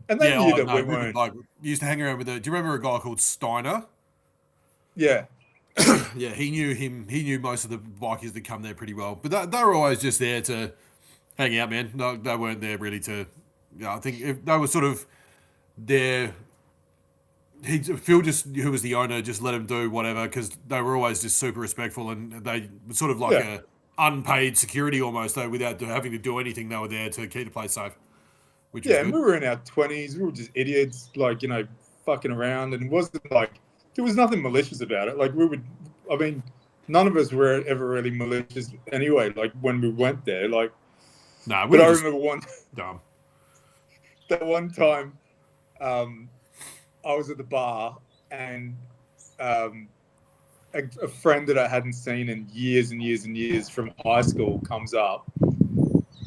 And they Yeah, knew oh that no, we we would weren't. like used to hang around with the. Do you remember a guy called Steiner? Yeah. Yeah, he knew him. He knew most of the bikers that come there pretty well. But they were always just there to hang out, man. No, they weren't there really to. Yeah, I think if they were sort of there. Phil, just who was the owner, just let him do whatever because they were always just super respectful and they were sort of like Yeah. a unpaid security almost though, without having to do anything. They were there to keep the place safe, which was Yeah, and good. we were in our 20s. We were just idiots, like, fucking around. And it wasn't like, there was nothing malicious about it. Like, none of us were ever really malicious anyway, like, when we went there. Like, Nah, we but were I just remember dumb. that one time I was at the bar and um, a friend that I hadn't seen in years and years and years from high school comes up,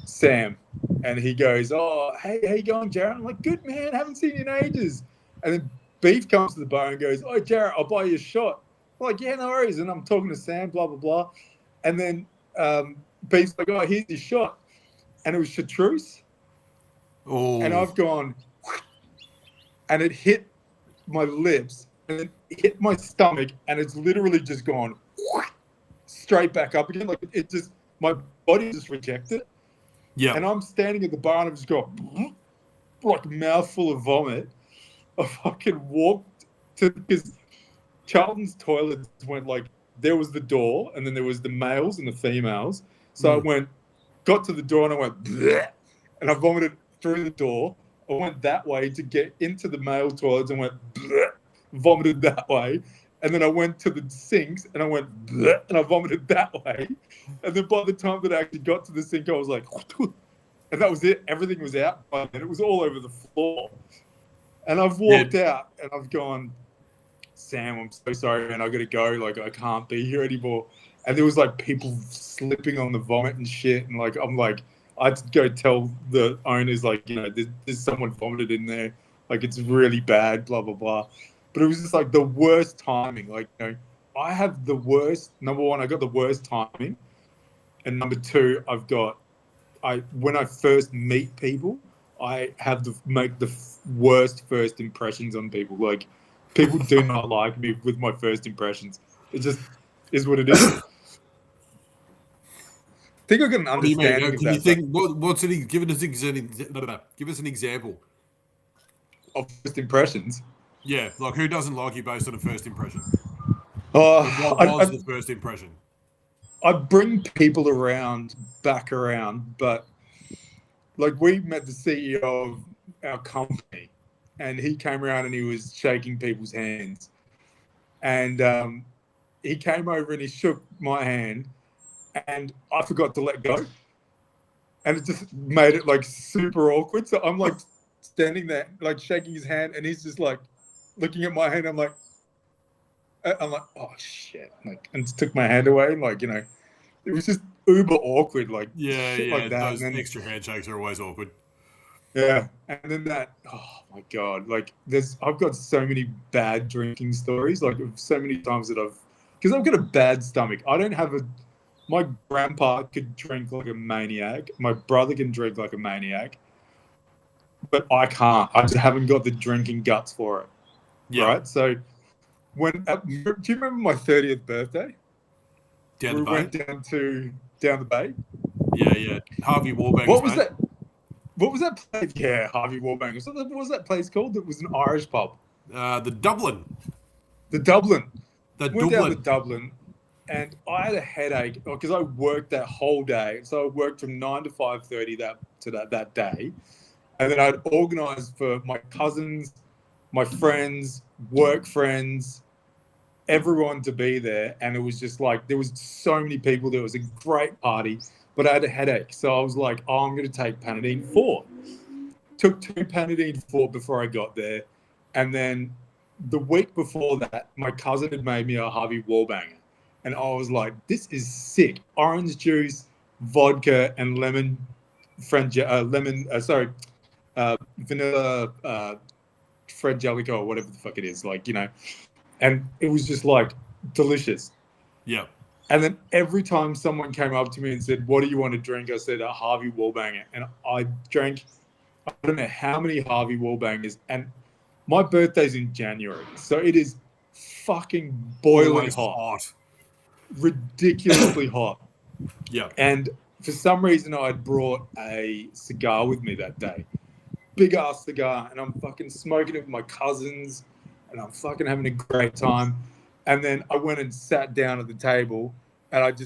Sam, and he goes, "Oh, hey, how you going, Jared?" I'm like, "Good, man. Haven't seen you in ages." And then Beef comes to the bar and goes, "Oh, Jared, I'll buy you a shot." I'm like, "Yeah, no worries." And I'm talking to Sam, blah, blah, blah. And then Beef's like, "Oh, here's your shot." And it was chartreuse. And Oh, I've gone, and it hit my lips and then hit my stomach, and it's literally just gone straight back up again. Like, it just, my body just rejected it. yeah. And I'm standing at the bar and I've just got like a mouthful of vomit. I fucking walked because Charlton's toilets went like, there was the door and then there was the males and the females. So I got to the door and I went, bleh, and I vomited through the door. I went that way to get into the male toilets and went, bleh, vomited that way. And then I went to the sinks and I went, bleh, and I vomited that way. And then by the time that I actually got to the sink, I was like, and that was it. Everything was out by then. It was all over the floor. And I've walked out and I've gone, "Sam, I'm so sorry, man. I got to go. Like, I can't be here anymore." And there was like people slipping on the vomit and shit. And like, I'm like, I had to go tell the owners, like, there's someone vomited in there. Like, it's really bad, blah, blah, blah. But it was just like the worst timing. Like, I have the worst, number one, I got the worst timing. And number two, when I first meet people, I have to make the worst first impressions on people. Like, people do not like me with my first impressions. It just is what it is. I think I got an What do you mean? understanding of Can you that. think? What's any? Give us give us an example. Of first impressions. Yeah, like who doesn't like you based on a first impression? What was the first impression? I bring people back around, but like, we met the CEO of our company, and he came around and he was shaking people's hands, and he came over and he shook my hand, and I forgot to let go, and it just made it like super awkward. So I'm like standing there, like shaking his hand, and he's just like looking at my hand. I'm like, "Oh shit!" Like, and just took my hand away. Like, it was just uber awkward, like shit like that. Those And then extra handshakes are always awkward. Yeah, and then that. Oh my god! Like, I've got so many bad drinking stories. Like, so many times that because I've got a bad stomach. I don't have a. My grandpa could drink like a maniac. My brother can drink like a maniac, but I can't. I just haven't got the drinking guts for it. Yeah. Right. So do you remember my 30th birthday? Down the We bay. went down the bay. Yeah, yeah. Harvey Wallbangers, What was mate. that? What was that place? Yeah, Harvey Wallbangers. What was that place called? It was an Irish pub. The Dublin. The Dublin. The Went down to Dublin. Dublin, and I had a headache because I worked that whole day. So I worked from 9 to 5:30 that day, and then I'd organised for my cousins, my friends, work friends, everyone to be there, and it was just like there was so many people. There was a great party, but I had a headache, so I was like, "Oh, I'm going to take Panadeine 4." Took 2 Panadeine 4 before I got there, and then the week before that, my cousin had made me a Harvey Wallbanger, and I was like, "This is sick! Orange juice, vodka, and vanilla frangelico or whatever the fuck it is, like, and it was just like delicious." Yeah. And then every time someone came up to me and said, "What do you want to drink?" I said, "A Harvey Wallbanger," and I drank. I don't know how many Harvey Wallbangers, and my birthday's in January, so it is fucking boiling Always hot, hot. ridiculously hot. Yeah. And for some reason, I had brought a cigar with me that day, big ass cigar, and I'm fucking smoking it with my cousins, and I'm fucking having a great time. And then I went and sat down at the table, and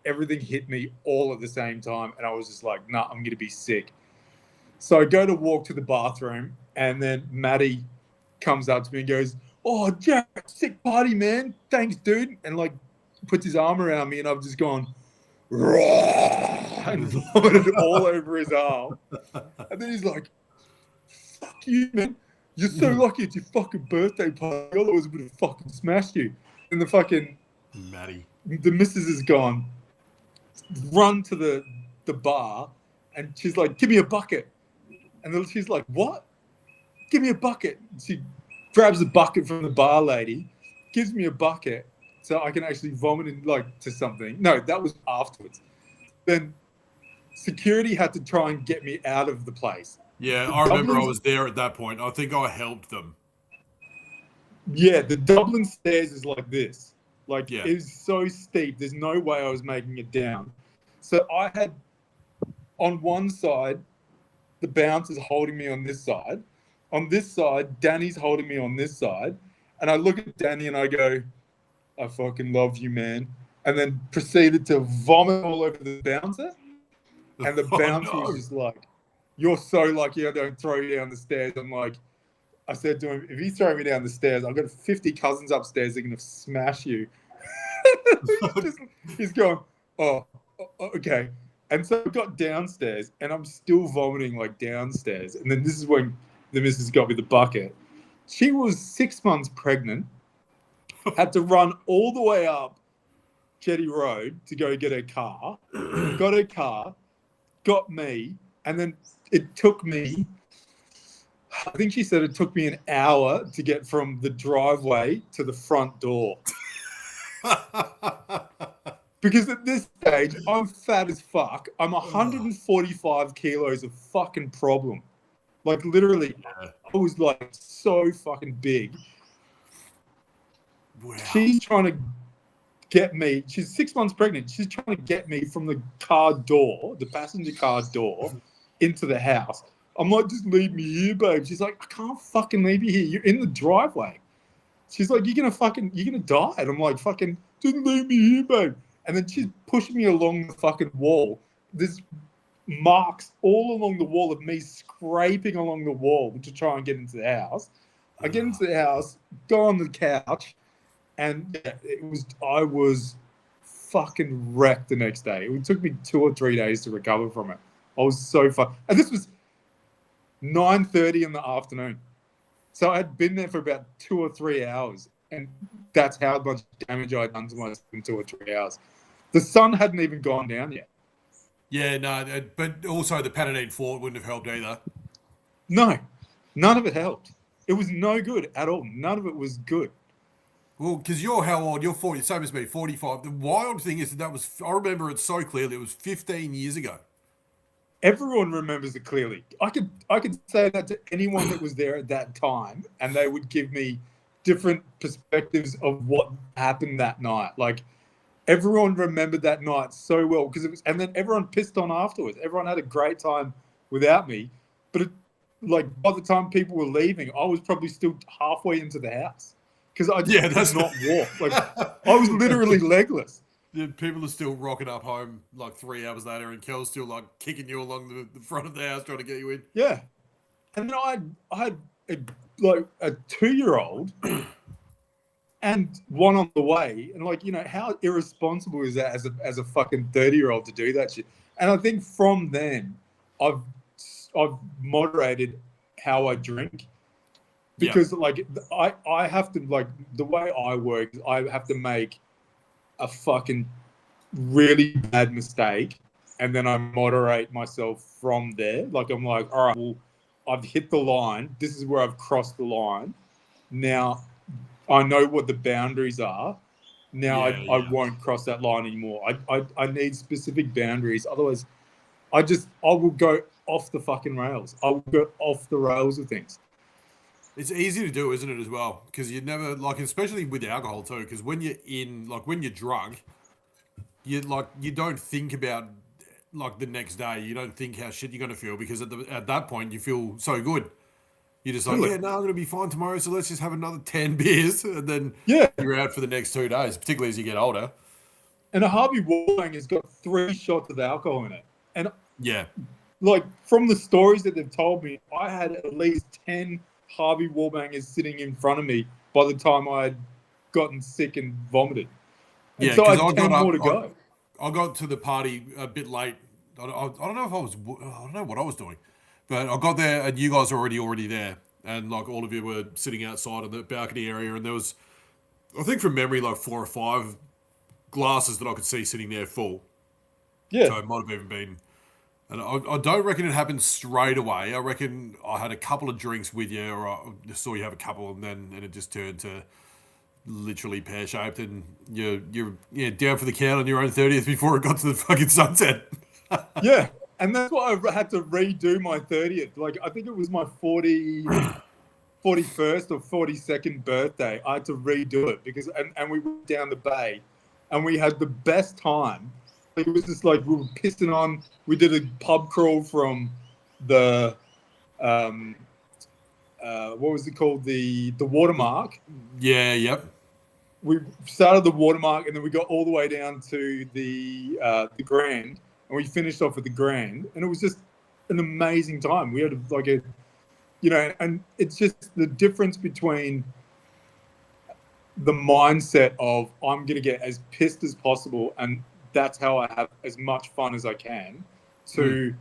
everything hit me all at the same time, and I was just like, "Nah, I'm gonna be sick." So I go to walk to the bathroom, and then Maddie comes up to me and goes, "Oh, Jack, sick party, man. Thanks, dude." And like puts his arm around me, and I've just gone, "Raw," and vomited all over his arm. And then he's like, "Fuck you, man. You're so lucky it's your fucking birthday party. Otherwise, I would have fucking smashed you." And Maddie. the missus is gone, run to the bar, and she's like, "Give me a bucket." And then she's like, "What? Give me a bucket." She grabs a bucket from the bar lady, gives me a bucket so I can actually vomit to something. No, that was afterwards. Then security had to try and get me out of the place. Yeah, The I remember I Dublin's, was there at that point. I think I helped them. yeah, the Dublin stairs is like this. Like, Yeah. it was so steep. There's no way I was making it down. So I had on one side the bouncer's holding me on this side. On this side, Danny's holding me on this side. And I look at Danny and I go, "I fucking love you, man." And then proceeded to vomit all over the bouncer. And the Oh bouncer was no. just like, "You're so lucky I don't throw you down the stairs." I'm like, I said to him, "If you throw me down the stairs, I've got 50 cousins upstairs. They're going to smash you." He's going, "Oh, okay." And so I got downstairs, and I'm still vomiting like downstairs. And then this is when the missus got me the bucket. She was 6 months pregnant, had to run all the way up Jetty Road to go get her car, got her car, got me, and then it took me, I think she said it took me an hour to get from the driveway to the front door. Because at this stage, I'm fat as fuck. I'm 145 kilos of fucking problem. Like, literally, Yeah. I was like so fucking big. Wow. She's trying to get me. She's 6 months pregnant. She's trying to get me from the car door, the passenger car door, into the house. I'm like, "Just leave me here, babe." She's like, "I can't fucking leave you here. You're in the driveway." She's like, you're gonna die. And I'm like, "Fucking, just leave me here, babe." And then she's pushing me along the fucking wall. There's marks all along the wall of me scraping along the wall to try and get into the house. I get into the house, go on the couch, and yeah, I was fucking wrecked the next day. It took me 2 or 3 days to recover from it. I was so fucked. And this was 9:30 in the afternoon. So I had been there for about 2 or 3 hours, and that's how much damage I'd done to myself in 2 or 3 hours. The sun hadn't even gone down yet. Yeah, no, but also the Panadeine 4 wouldn't have helped either. No, none of it helped. It was no good at all. None of it was good. Well, because you're how old? You're 40, same as me, 45. The wild thing is that was, I remember it so clearly, it was 15 years ago. Everyone remembers it clearly. I could say that to anyone that was there at that time, and they would give me different perspectives of what happened that night. Like everyone remembered that night so well because it was, and then everyone pissed on afterwards. Everyone had a great time without me, but like by the time people were leaving, I was probably still halfway into the house because I just could not walk. Like I was literally legless. Yeah, people are still rocking up home like 3 hours later, and Kel's still like kicking you along the front of the house trying to get you in. Yeah, and then I had like a 2-year-old and one on the way, and like how irresponsible is that as a fucking 30-year-old to do that shit? And I think from then I've moderated how I drink because like I have to, like, the way I work is I have to make a fucking really bad mistake and then I moderate myself from there. Like I'm like, all right, well, I've hit the line. This is where I've crossed the line. Now I know what the boundaries are. Now I won't cross that line anymore. I need specific boundaries. Otherwise, I will go off the fucking rails. I will go off the rails of things. It's easy to do, isn't it, as well? Because you never, like, especially with alcohol too, because when you're when you're drunk, you don't think about like the next day. You don't think how shit you're going to feel because at that point you feel so good. You're just like, yeah, no, I'm going to be fine tomorrow, so let's just have another 10 beers, and then you're out for the next 2 days, particularly as you get older. And a Harvey Wallbang has got 3 shots of alcohol in it. And like from the stories that they've told me, I had at least 10 Harvey Wallbangers sitting in front of me by the time I had gotten sick and vomited. And so I had 10 more to go. I got to the party a bit late. I don't know if I don't know what I was doing, but I got there and you guys were already there, and like all of you were sitting outside in the balcony area, and there was, I think from memory, like 4 or 5 glasses that I could see sitting there full. Yeah. So it might have even been, and I don't reckon it happened straight away. I reckon I had a couple of drinks with you, or I saw you have a couple, and it just turned to literally pear shaped, and you're down for the count on your own 30th before it got to the fucking sunset. Yeah, and that's why I had to redo my 30th. Like I think it was my 41st or 42nd birthday. I had to redo it because and we went down the bay, and we had the best time. It was just like we were pissing on. We did a pub crawl from the what was it called? The Watermark. Yeah, yep. We started the Watermark, and then we got all the way down to the Grand, and we finished off at the Grand, and it was just an amazing time. We had like a, and it's just the difference between the mindset of I'm going to get as pissed as possible, and that's how I have as much fun as I can, to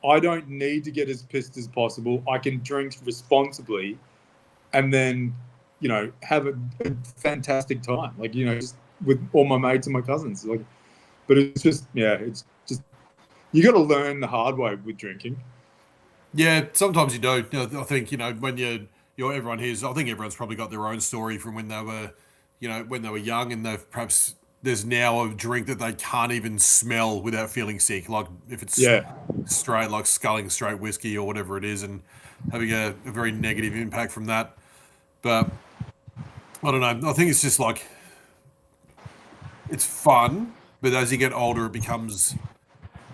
I don't need to get as pissed as possible. I can drink responsibly, and then have a fantastic time, like just with all my mates and my cousins. Like, but it's just you got to learn the hard way with drinking. Yeah, sometimes you do. I think when everyone hears. I think everyone's probably got their own story from when they were, when they were young, and there's now a drink that they can't even smell without feeling sick. Like if it's straight, like sculling straight whiskey or whatever it is, and having a very negative impact from that. But I don't know. I think it's just like it's fun, but as you get older, it becomes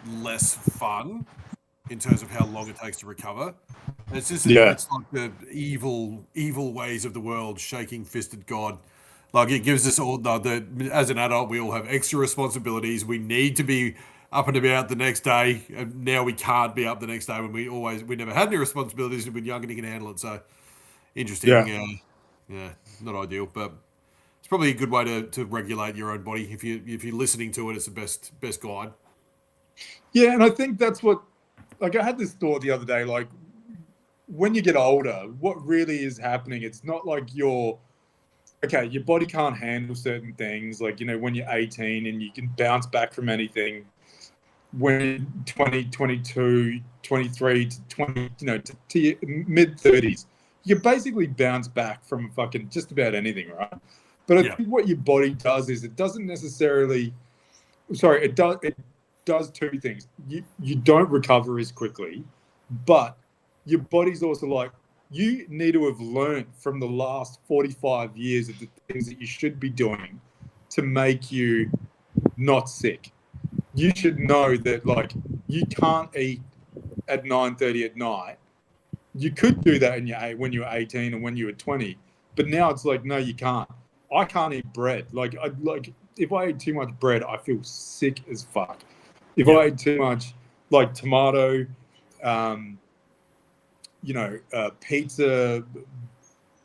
less fun in terms of how long it takes to recover. It's just it's like the evil ways of the world shaking fisted God. Like it gives us all as an adult, we all have extra responsibilities. We need to be up and about the next day, and now we can't be up the next day when we never had any responsibilities when young and you can handle it. So interesting. Yeah, not ideal, but it's probably a good way to regulate your own body. If you're listening to it, it's the best guide. Yeah, and I think that's what, like, I had this thought the other day, like, when you get older, what really is happening, it's not like your body can't handle certain things, like, when you're 18 and you can bounce back from anything. when 2022, 23 to 20, to your mid 30s, you basically bounce back from fucking just about anything, right? But I think what your body does is it doesn't necessarily, it does two things. You don't recover as quickly, but your body's also like, you need to have learned from the last 45 years of the things that you should be doing to make you not sick. You should know that, like, you can't eat at 9:30 at night. You could do that when you were 18 and when you were 20, but now it's like, no, you can't. I can't eat bread. Like if I eat too much bread, I feel sick as fuck. If I eat too much, like, tomato, pizza,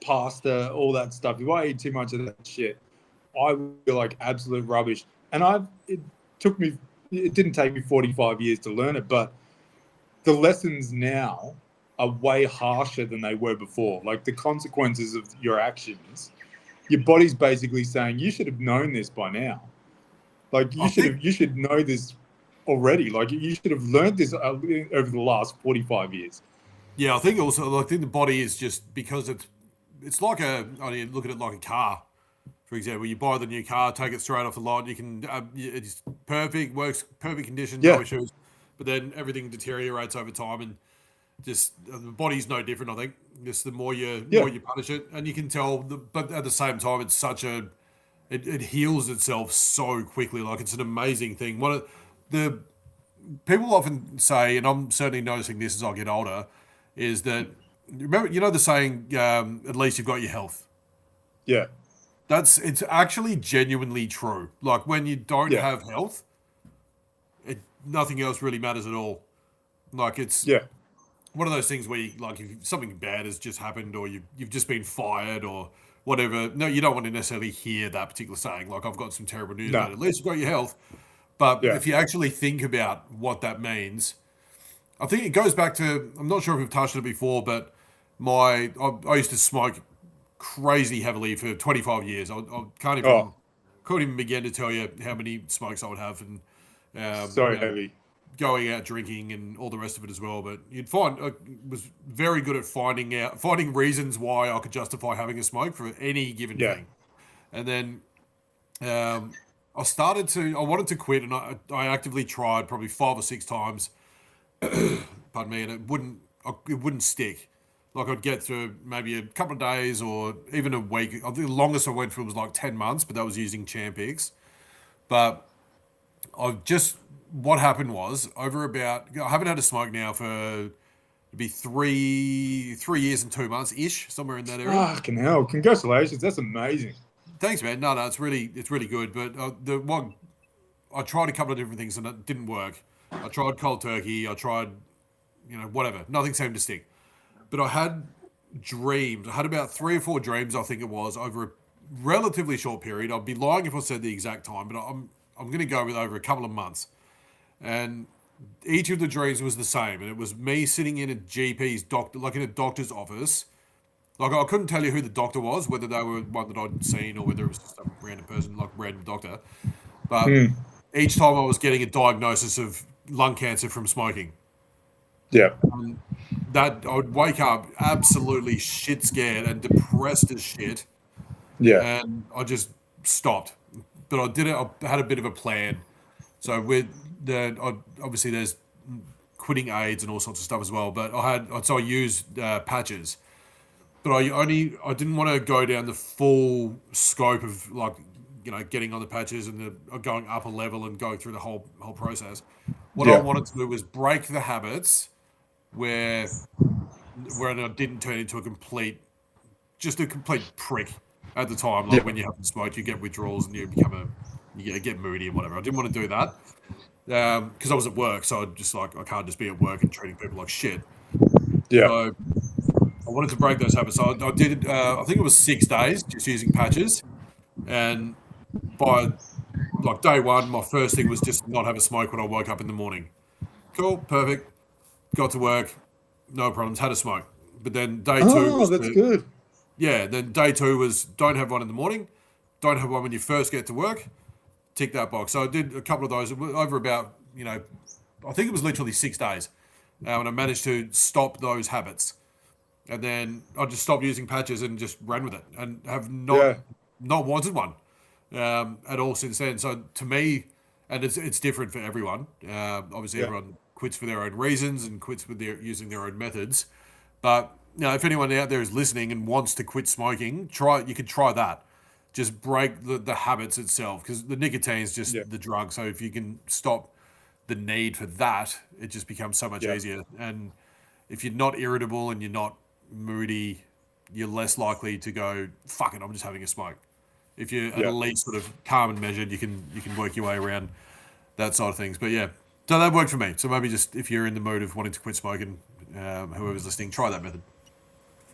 pasta, all that stuff. If I eat too much of that shit, I feel like absolute rubbish. And it didn't take me 45 years to learn it, but the lessons now are way harsher than they were before. Like, the consequences of your actions, your body's basically saying, you should have known this by now. Like, you should know this already. Like, you should have learned this over the last 45 years. Yeah, I think also, I think the body is just, because it's like look at it like a car. For example, you buy the new car, take it straight off the lot. You can, it's perfect, works perfect condition, no issues. But then everything deteriorates over time, and just the body's no different. I think just the more you punish it, and you can tell. But at the same time, it's it heals itself so quickly. Like, it's an amazing thing. One of the people often say, and I'm certainly noticing this as I get older, is that, remember, the saying, at least you've got your health. Yeah. It's actually genuinely true. Like, when you don't have health, nothing else really matters at all. Like, it's one of those things where if something bad has just happened, or you've just been fired or whatever. No, you don't want to necessarily hear that particular saying. Like, I've got some terrible news, but at least you've got your health. But if you actually think about what that means, I think it goes back to, I'm not sure if we've touched on it before, but I used to smoke crazy heavily for 25 years. I couldn't even begin to tell you how many smokes I would have, and heavy, going out drinking and all the rest of it as well. But you'd find I was very good at finding reasons why I could justify having a smoke for any given thing. And then I wanted to quit, and I actively tried probably 5 or 6 times. Pardon me, and it wouldn't stick. Like, I'd get through maybe a couple of days or even a week. I think the longest I went through was like 10 months, but that was using Champix. But what happened was, I haven't had a smoke now for, it'd be 3 years and 2 months ish, somewhere in that area. Fucking hell! Congratulations, that's amazing. Thanks, man. No, it's really good. But I tried a couple of different things and it didn't work. I tried cold turkey. I tried, whatever. Nothing seemed to stick. But I had dreams. I had about 3 or 4 dreams, I think it was, over a relatively short period. I'd be lying if I said the exact time, but I'm going to go with over a couple of months. And each of the dreams was the same. And it was me sitting in a GP's doctor, like in a doctor's office. Like, I couldn't tell you who the doctor was, whether they were one that I'd seen or whether it was some random person, like random doctor. But each time I was getting a diagnosis of lung cancer from smoking. Yeah. That I would wake up absolutely shit scared and depressed as shit. Yeah. And I just stopped. But I had a bit of a plan. So obviously there's quitting aids and all sorts of stuff as well. But I used patches. But I didn't want to go down the full scope of, like, getting on the patches and going up a level and going through the whole process. What I wanted to do was break the habits where I didn't turn into a complete prick at the time. Like, when you haven't smoked, you get withdrawals and you get moody and whatever. I didn't want to do that because I was at work, so I can't just be at work and treating people like shit. Yeah. So I wanted to break those habits. So I did. I think it was 6 days just using patches, and by like day 1, my first thing was just not have a smoke when I woke up in the morning. Cool, perfect. Got to work, no problems. Had a smoke, but then day 2. Oh, that's good. Yeah. Then day 2 was don't have one in the morning, don't have one when you first get to work. Tick that box. So I did a couple of those over about I think it was literally 6 days, and I managed to stop those habits. And then I just stopped using patches and just ran with it, and have Yeah. not wanted one at all since then. So to me, and it's different for everyone. Obviously, Yeah. everyone quits for their own reasons and quits with using their own methods. But if anyone out there is listening and wants to quit smoking, you could try that. Just break the habits itself, because the nicotine is just Yeah. the drug. So if you can stop the need for that, it just becomes so much Yeah. easier. And if you're not irritable and you're not moody, you're less likely to go, fuck it, I'm just having a smoke. If you're at Yeah. least sort of calm and measured, you can work your way around that side of things. But yeah, so that worked for me. So maybe just if you're in the mood of wanting to quit smoking, whoever's listening, try that method.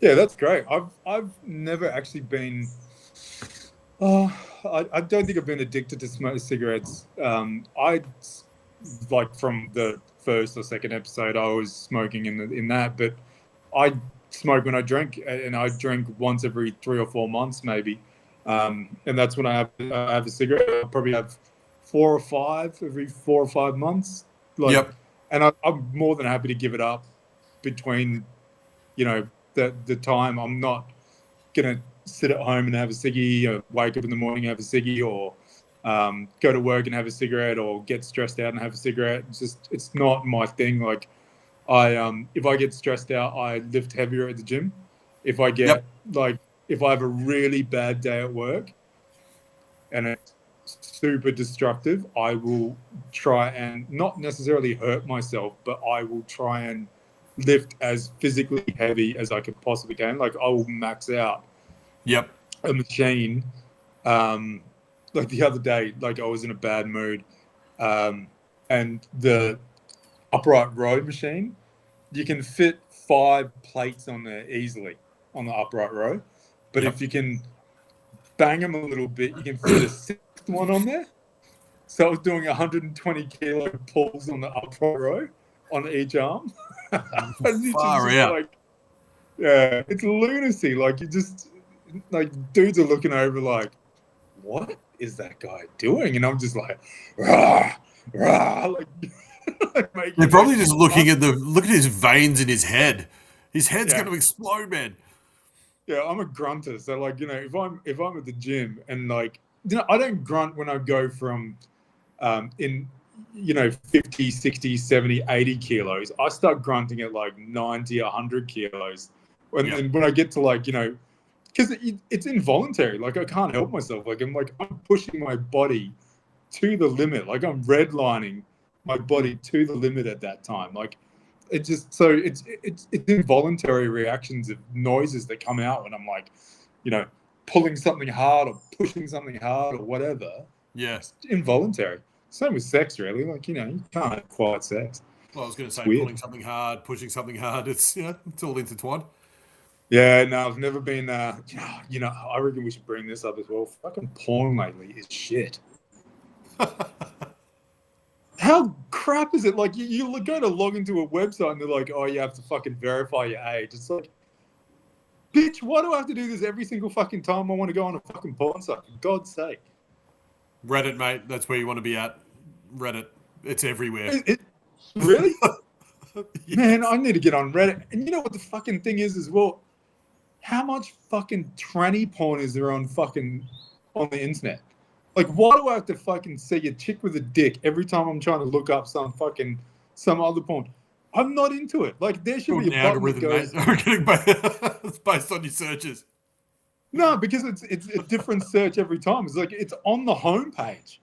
Yeah, that's great. I've never actually been. Oh, I don't think I've been addicted to smoke cigarettes. I like from the first or second episode, I was smoking in that, but I smoke when I drink, and I drink once every 3 or 4 months, maybe. And that's when I have a cigarette. I probably have 4 or 5 every 4 or 5 months. Like, Yep. and I'm more than happy to give it up between, the time. I'm not gonna sit at home and have a ciggy, or wake up in the morning and have a ciggy, or go to work and have a cigarette, or get stressed out and have a cigarette. It's not my thing. Like, if I get stressed out, I lift heavier at the gym. If I Yep. if I have a really bad day at work and it's super destructive, I will try and not necessarily hurt myself, but I will try and lift as physically heavy as I can possibly can. Like, I will max out Yep. a machine. Like the other day, like I was in a bad mood, and the upright row machine, you can fit 5 plates on there easily on the upright row. But Yep. if you can bang them a little bit, you can fit a 6th one on there. So I was doing 120 kilo pulls on the upright row on each arm. Far out. Like, yeah, it's lunacy. Like, you just, like, dudes are looking over like, what is that guy doing? And I'm just like, rah, rah, like They're probably just looking at look at his veins in his head. His head's Yeah. going to explode, man. Yeah, I'm a grunter. So, like, if I'm at the gym and, like, I don't grunt when I go from in 50, 60, 70, 80 kilos. I start grunting at like 90, 100 kilos. And when I get to, like, because it's involuntary. Like, I can't help myself. Like, I'm pushing my body to the limit. Like, I'm redlining my body to the limit at that time. Like, it's just, so it's involuntary reactions of noises that come out when I'm, like, pulling something hard or pushing something hard or whatever. Yeah. It's involuntary. Same with sex, really. Like, you can't have quiet sex. Well, I was going to say weird. pulling something hard, pushing something hard. It's it's all intertwined. Yeah, no, I've never been. I reckon we should bring this up as well. Fucking porn lately is shit. How crap is it? Like, you go to log into a website and they're like, oh, you have to fucking verify your age. It's like, bitch, why do I have to do this every single fucking time I want to go on a fucking porn site? For God's sake. Reddit, mate. That's where you want to be at. Reddit. It's everywhere. Really? Yes. Man, I need to get on Reddit. And you know what the fucking thing is as well? How much fucking tranny porn is there on the internet? Like, why do I have to fucking see a chick with a dick every time I'm trying to look up some other porn? I'm not into it. Like, there should be a button that goes... It's based on your searches. No, because it's a different search every time. It's like, it's on the homepage.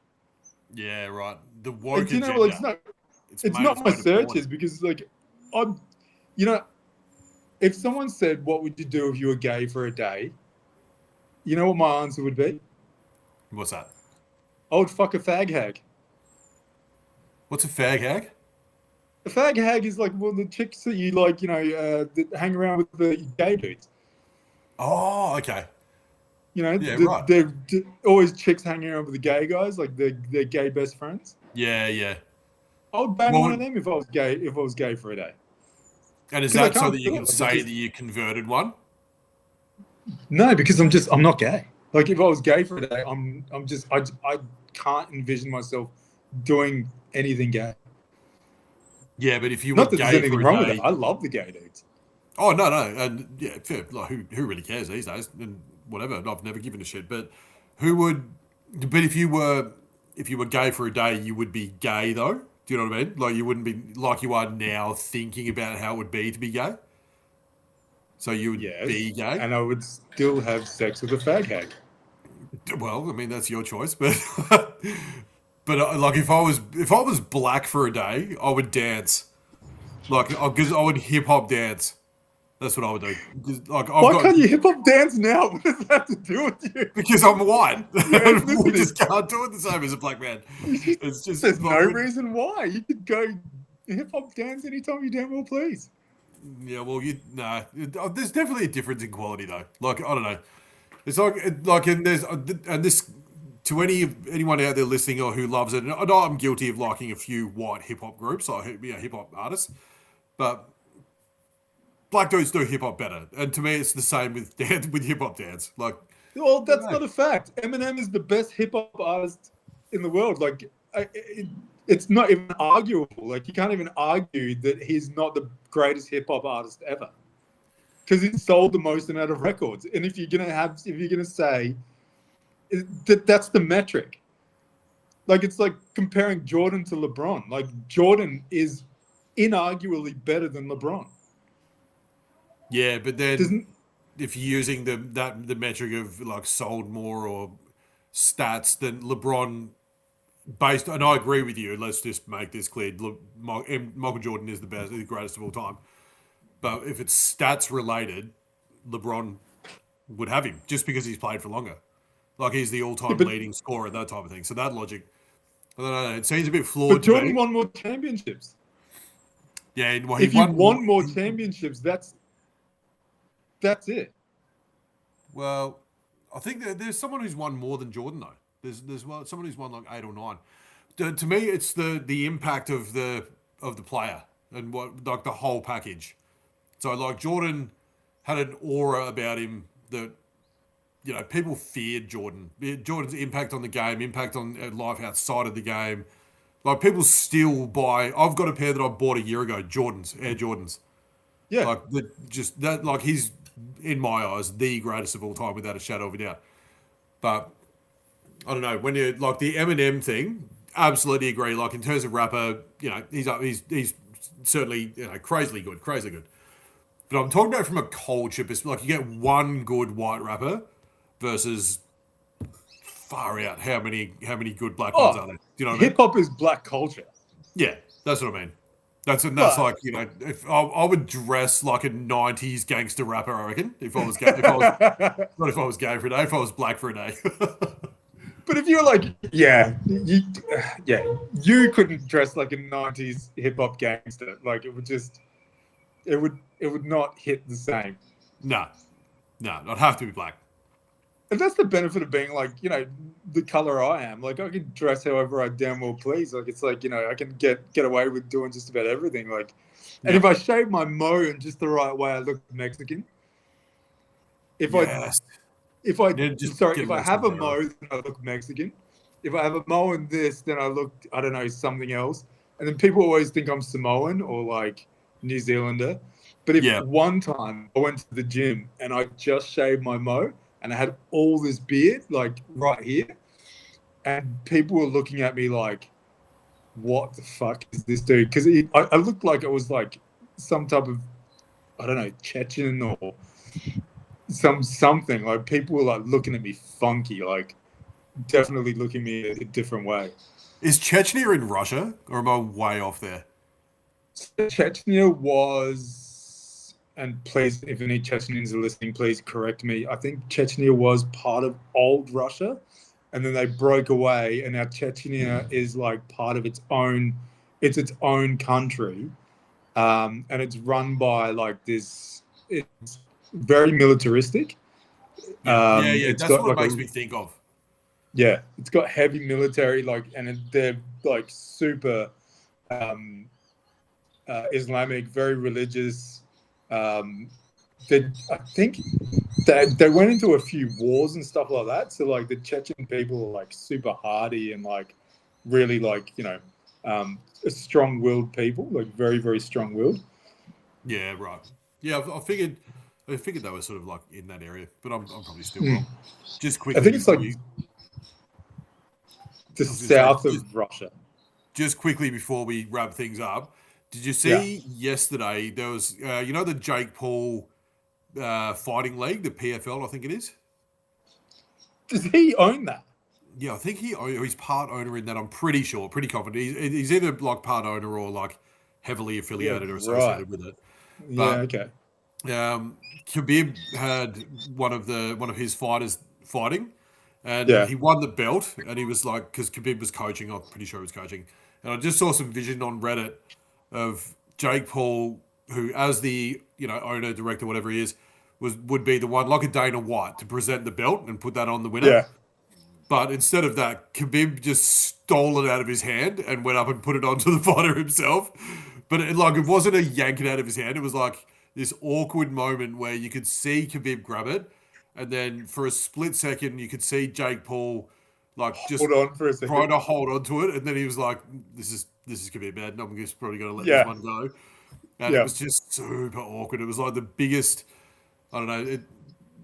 Yeah, right. The woke agenda. agenda. It's not my searches, because, like, if someone said, what would you do if you were gay for a day? You know what my answer would be? What's that? I would fuck a fag hag. What's a fag hag? A fag hag is like, well, the chicks that you like, that hang around with the gay dudes. Oh, okay. Right. They're always chicks hanging around with the gay guys, like their gay best friends. Yeah, yeah. I would bang one of them if I was gay. If I was gay for a day. And is that so that you can say that you converted one? No, because I'm not gay. Like, if I was gay for a day, I can't envision myself doing anything gay. Yeah, but if you were Not that there's gay for anything a wrong with day, that. I love the gay dudes. oh no, and yeah, fair. Like who really cares these days? And whatever. I've never given a shit. But who would? But if you were gay for a day, you would be gay though. Do you know what I mean? Like you wouldn't be like you are now thinking about how it would be to be gay. So you would be Yes, gay. and I would still have sex with a fag hag. Well, I mean that's your choice, but like if I was black for a day, I would dance. Like because I would hip hop dance. That's what I would do. 'Cause, like I've Why got can't you hip hop dance now? What does that have to do with you? because I'm white. Your We ethnicity. just can't do it the same as a black man. It's just There's no like, reason why. You could go hip hop dance anytime you damn well please. yeah. Well, there's definitely a difference in quality though. Like I don't know. It's like and this to anyone out there listening or who loves it. And I know I'm guilty of liking a few white hip hop groups or hip hop artists, but black dudes do hip hop better. And to me, it's the same with with hip hop dance. Like Well, I don't that's know. not a fact. Eminem is the best hip hop artist in the world. Like, it's not even arguable. Like, you can't even argue that he's not the greatest hip hop artist ever because he sold the most amount of records. And if you're gonna say that, that's the metric. Like, it's like comparing Jordan to LeBron. Like, Jordan is inarguably better than LeBron. Yeah, but then Doesn't if you're using the metric of like sold more or stats, then LeBron based and I agree with you. Let's just make this clear: Michael Jordan is the greatest of all time. But if it's stats related, LeBron would have him just because he's played for longer. Like he's the yeah, all-time leading scorer, that type of thing. So that logic, I don't know. It seems a bit but flawed to Jordan me. won more championships. Yeah, well, he If you won. won more championships, that's it. Well, I think there's someone who's won more than Jordan though. Someone who's won like 8 or 9. To me, it's the impact of the player and what like the whole package. So like Jordan had an aura about him that people feared Jordan. Jordan's impact on the game, impact on life outside of the game. Like people still buy. I've got a pair that I bought a year ago, Air Jordans. Yeah. Like just that, like he's in my eyes the greatest of all time without a shadow of a doubt. But I don't know when you like the Eminem thing. Absolutely agree. Like in terms of rapper, he's certainly crazily good, crazily good. But I'm talking about from a culture perspective. Like you get one good white rapper versus far out how many good black ones are there? Do you know what I mean? Hip hop is black culture. Yeah, that's what I mean. That's But- like if I would dress like a '90s gangster rapper, I reckon. If I was gay, not if I was gay for a day, if I was black for a day. But if you're like, you couldn't dress like a '90s hip hop gangster. Like it would not hit the same. No, I'd have to be black. And that's the benefit of being like, the color I am. Like I can dress however I damn well please. Like it's like, I can get away with doing just about everything. Like, and if I shave my mo in just the right way, I look Mexican. If I have a mo, then I look Mexican. If I have a mo in this, then I look, I don't know, something else. And then people always think I'm Samoan or like New Zealander. But if one time I went to the gym and I just shaved my mo and I had all this beard, like right here, and people were looking at me like, what the fuck is this dude? Because I looked like it was like some type of, I don't know, Chechen or something. Like people were like looking at me funky, like definitely looking at me a different way. Is Chechnya in Russia, or am I way off there? Chechnya was, and please, if any Chechens are listening, please correct me. I think Chechnya was part of old Russia, and then they broke away, and now Chechnya is like part of its own country, and it's run by like this. It's very militaristic. That's what it makes me think of. Yeah, it's got heavy military, like, and they're like super Islamic, very religious. I think they went into a few wars and stuff like that. So like the Chechen people are like super hardy and like really like strong-willed people, like very, very strong-willed. Yeah, right. Yeah, I figured they were sort of like in that area, but I'm probably still wrong. Just I quickly think it's before like we, the I was going to say, south of Russia. just quickly before we wrap things up, did you Yeah. see yesterday there was, the Jake Paul fighting league, the PFL, I think it is. Does he own that? Yeah, I think he's part owner in that. I'm pretty sure, pretty confident. He's either like part owner or like heavily affiliated or right. associated with it. Yeah, But okay. Khabib had one of his fighters fighting, and Yeah. he won the belt. And he was like, because Khabib was coaching, I'm pretty sure he was coaching. And I just saw some vision on Reddit of Jake Paul, who, as the owner, director, whatever he is, would be the one like a Dana White to present the belt and put that on the winner. Yeah. But instead of that, Khabib just stole it out of his hand and went up and put it onto the fighter himself. But it wasn't a yank it out of his hand. It was like this awkward moment where you could see Khabib grab it, and then for a split second you could see Jake Paul just Hold on for a second. trying to hold on to it, and then he was like, "This is Khabib, man. I'm just probably going to let Yeah. this one go." And it was just super awkward. It was like the biggest. I don't know.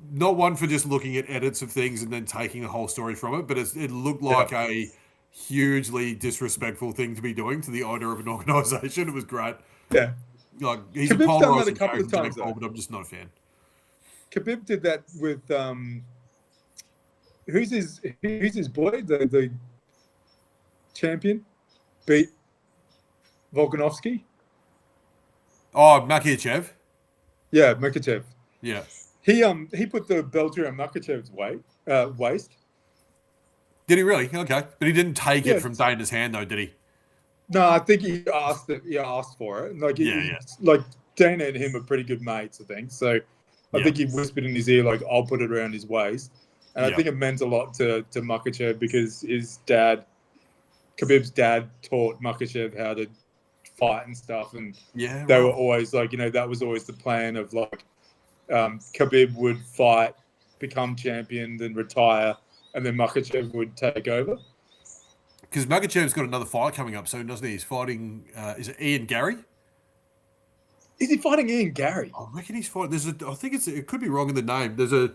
Not one for just looking at edits of things and then taking a whole story from it, but it looked like a hugely disrespectful thing to be doing to the owner of an organisation. It was great. Yeah. Like, he's Khabib's a done polarizing that a couple of character, times, Jake Paul, though. but I'm just not a fan. Khabib did that with who's his boy, the champion, beat Volkanovski. Oh, Makhachev. Yeah, Makachev. Yeah. He put the belt around Makachev's waist. Did he really? Okay, but he didn't take it from Dana's hand, though, did he? No, I think he asked for it. Like, like Dana and him are pretty good mates, I think. So I think he whispered in his ear, like, "I'll put it around his waist." And I think it meant a lot to Makhachev because his dad, Khabib's dad, taught Makhachev how to fight and stuff. And they were always like, that was always the plan of like, Khabib would fight, become champion, then retire, and then Makhachev would take over. Because Makhachev's got another fight coming up soon, doesn't he? He's fighting, is it Ian Gary? Is he fighting Ian Gary? I reckon he's fighting. I think it could be wrong in the name. There's a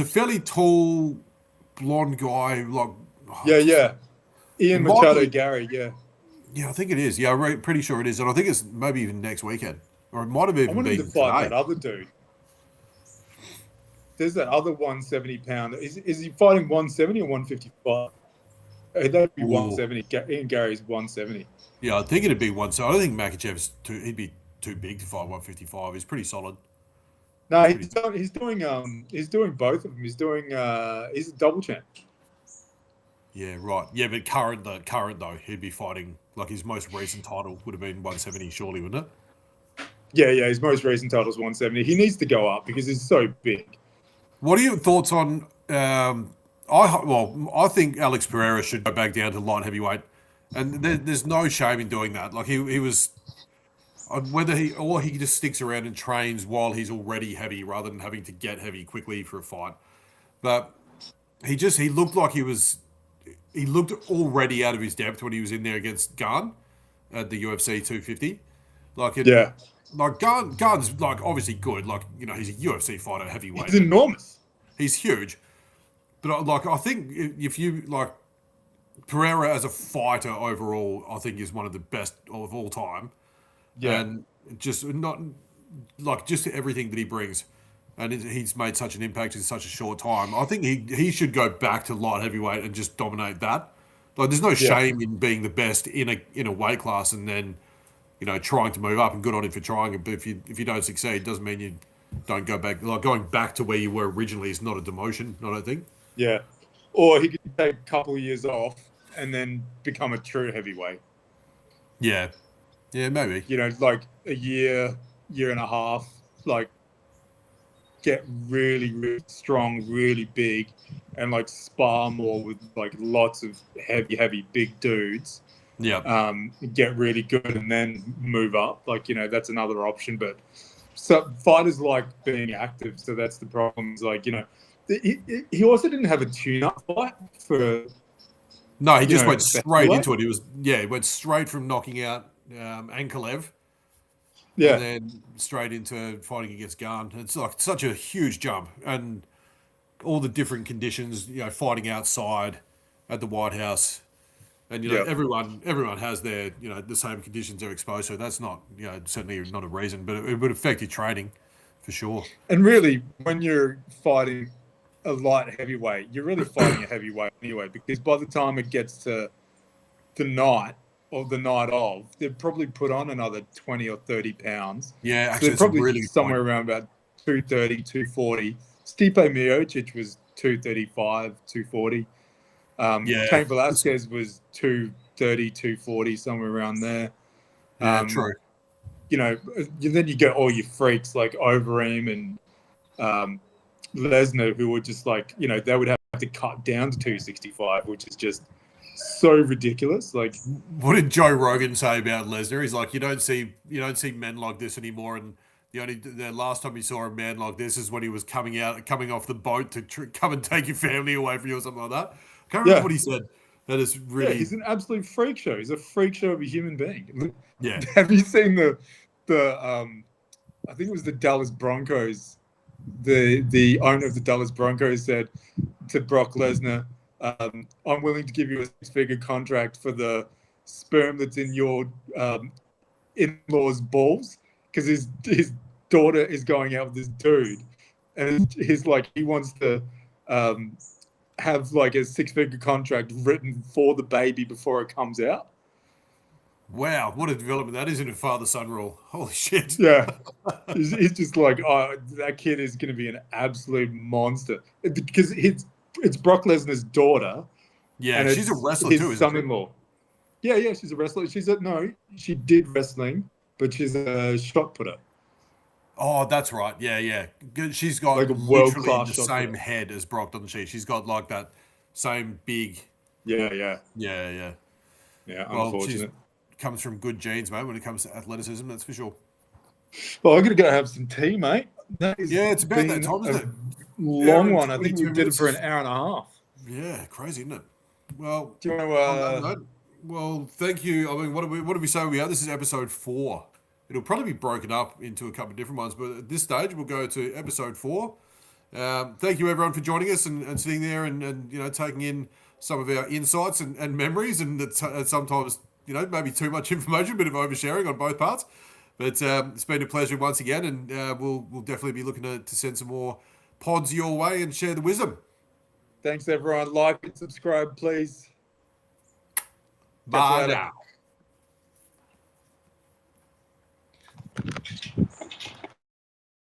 fairly tall, blonde guy. Ian Machado Gary, yeah. Yeah, I think it is. Yeah, I'm pretty sure it is. And I think it's maybe even next weekend. Or it might have even been to fight today. that other dude. There's that other 170 pounder. Is he fighting 170 or 155? That'd be 170. Ian Gary's 170. Yeah, I think it'd be one. So I don't think Makhachev's he'd be too big to fight 155. He's pretty solid. No, he's doing both of them. He's a double champ. Yeah, right. Yeah, but current though, he'd be fighting like his most recent title would have been 170, surely, wouldn't it? Yeah. His most recent title is 170. He needs to go up because he's so big. What are your thoughts on? I think Alex Pereira should go back down to light heavyweight, and there's no shame in doing that. Like he was, whether he just sticks around and trains while he's already heavy rather than having to get heavy quickly for a fight. But he looked like he looked already out of his depth when he was in there against Garn at the UFC 250. Like Garn's like obviously good. Like he's a UFC fighter, heavyweight. He's enormous. He's huge. But I think if you like Pereira as a fighter overall, I think is one of the best of all time. Yeah. And just everything that he brings, and he's made such an impact in such a short time. I think he should go back to light heavyweight and just dominate that. Like, there's no shame in being the best in a weight class and then trying to move up, and good on him for trying it. But if you don't succeed, doesn't mean you don't go back. Like, going back to where you were originally is not a demotion, I don't think. Yeah. Or he could take a couple of years off and then become a true heavyweight. Yeah. Yeah, maybe. Like a year and a half, like get really, really strong, really big, and like spar more with like lots of heavy, big dudes. Yeah. Get really good and then move up. Like, that's another option. But so fighters like being active, so that's the problem. Is like, he also didn't have a tune-up fight for No, he you just know, went the straight heavyweight. into it. He went straight from knocking out Ankalev and Yeah, then straight into fighting against Garn. It's like such a huge jump, and all the different conditions. Fighting outside at the White House, and yeah. everyone has their the same conditions they're exposed to. That's not certainly not a reason, but it would affect your training for sure. And really, when you're fighting a light heavyweight, you're really fighting a heavyweight anyway, because by the time it gets to the night or the night of, they've probably put on another 20 or 30 pounds. Yeah, So actually, they're it's a probably really good point. somewhere around about 230, 240. Stipe Miocic was 235, 240. Yeah, Cain Velasquez was 230, 240, somewhere around there. yeah, Um, true. then you get all your freaks like Overeem and Lesnar, who were just like, they would have to cut down to 265, which is just so ridiculous. Like, What did Joe Rogan say about Lesnar? He's like, you don't see men like this anymore, and the last time you saw a man like this is when he was coming off the boat to come and take your family away from you or something like that. I can't remember yeah, what he said. That is yeah, really, he's an absolute freak show. He's a freak show of a human being. yeah. Have you seen the I think it was the Dallas Broncos. The owner of the Dallas Broncos said to Brock Lesnar, "I'm willing to give you a six-figure contract for the sperm that's in your in-laws' balls, because his daughter is going out with this dude, and he's like he wants to um, have like a six-figure contract written for the baby before it comes out." Wow, what a development that is in a father-son rule. Holy shit. Yeah. He's just like, oh, that kid is going to be an absolute monster, because it's Brock Lesnar's daughter, Yeah, and she's a it's wrestler his too, isn't she? son-in-law. Yeah, yeah, she's a wrestler. No, she did wrestling, but she's a shot putter, Oh, that's right. Yeah, yeah. She's got like a literally world-class the shot same putter. head as Brock, doesn't she? She's got like that same big. Yeah, yeah, Yeah, yeah. yeah. Well, she's Unfortunate. comes from good genes, mate. When it comes to athleticism, that's for sure. Well, I'm gonna go have some tea, mate. That has Yeah, it's about that been time, a isn't it? Hour long and one. I think we 22 did it minutes for an is hour and a half. yeah, crazy, isn't it? Well, Do you want on that to? note, well, thank you. I mean, what do we say we are? This is episode 4. It'll probably be broken up into a couple of different ones, but at this stage, we'll go to episode 4. Thank you, everyone, for joining us and sitting there and taking in some of our insights and memories, and that sometimes maybe too much information, a bit of oversharing on both parts. But it's been a pleasure once again, and we'll definitely be looking to send some more pods your way and share the wisdom. Thanks, everyone. Like and subscribe, please. Catch you Bye later. now.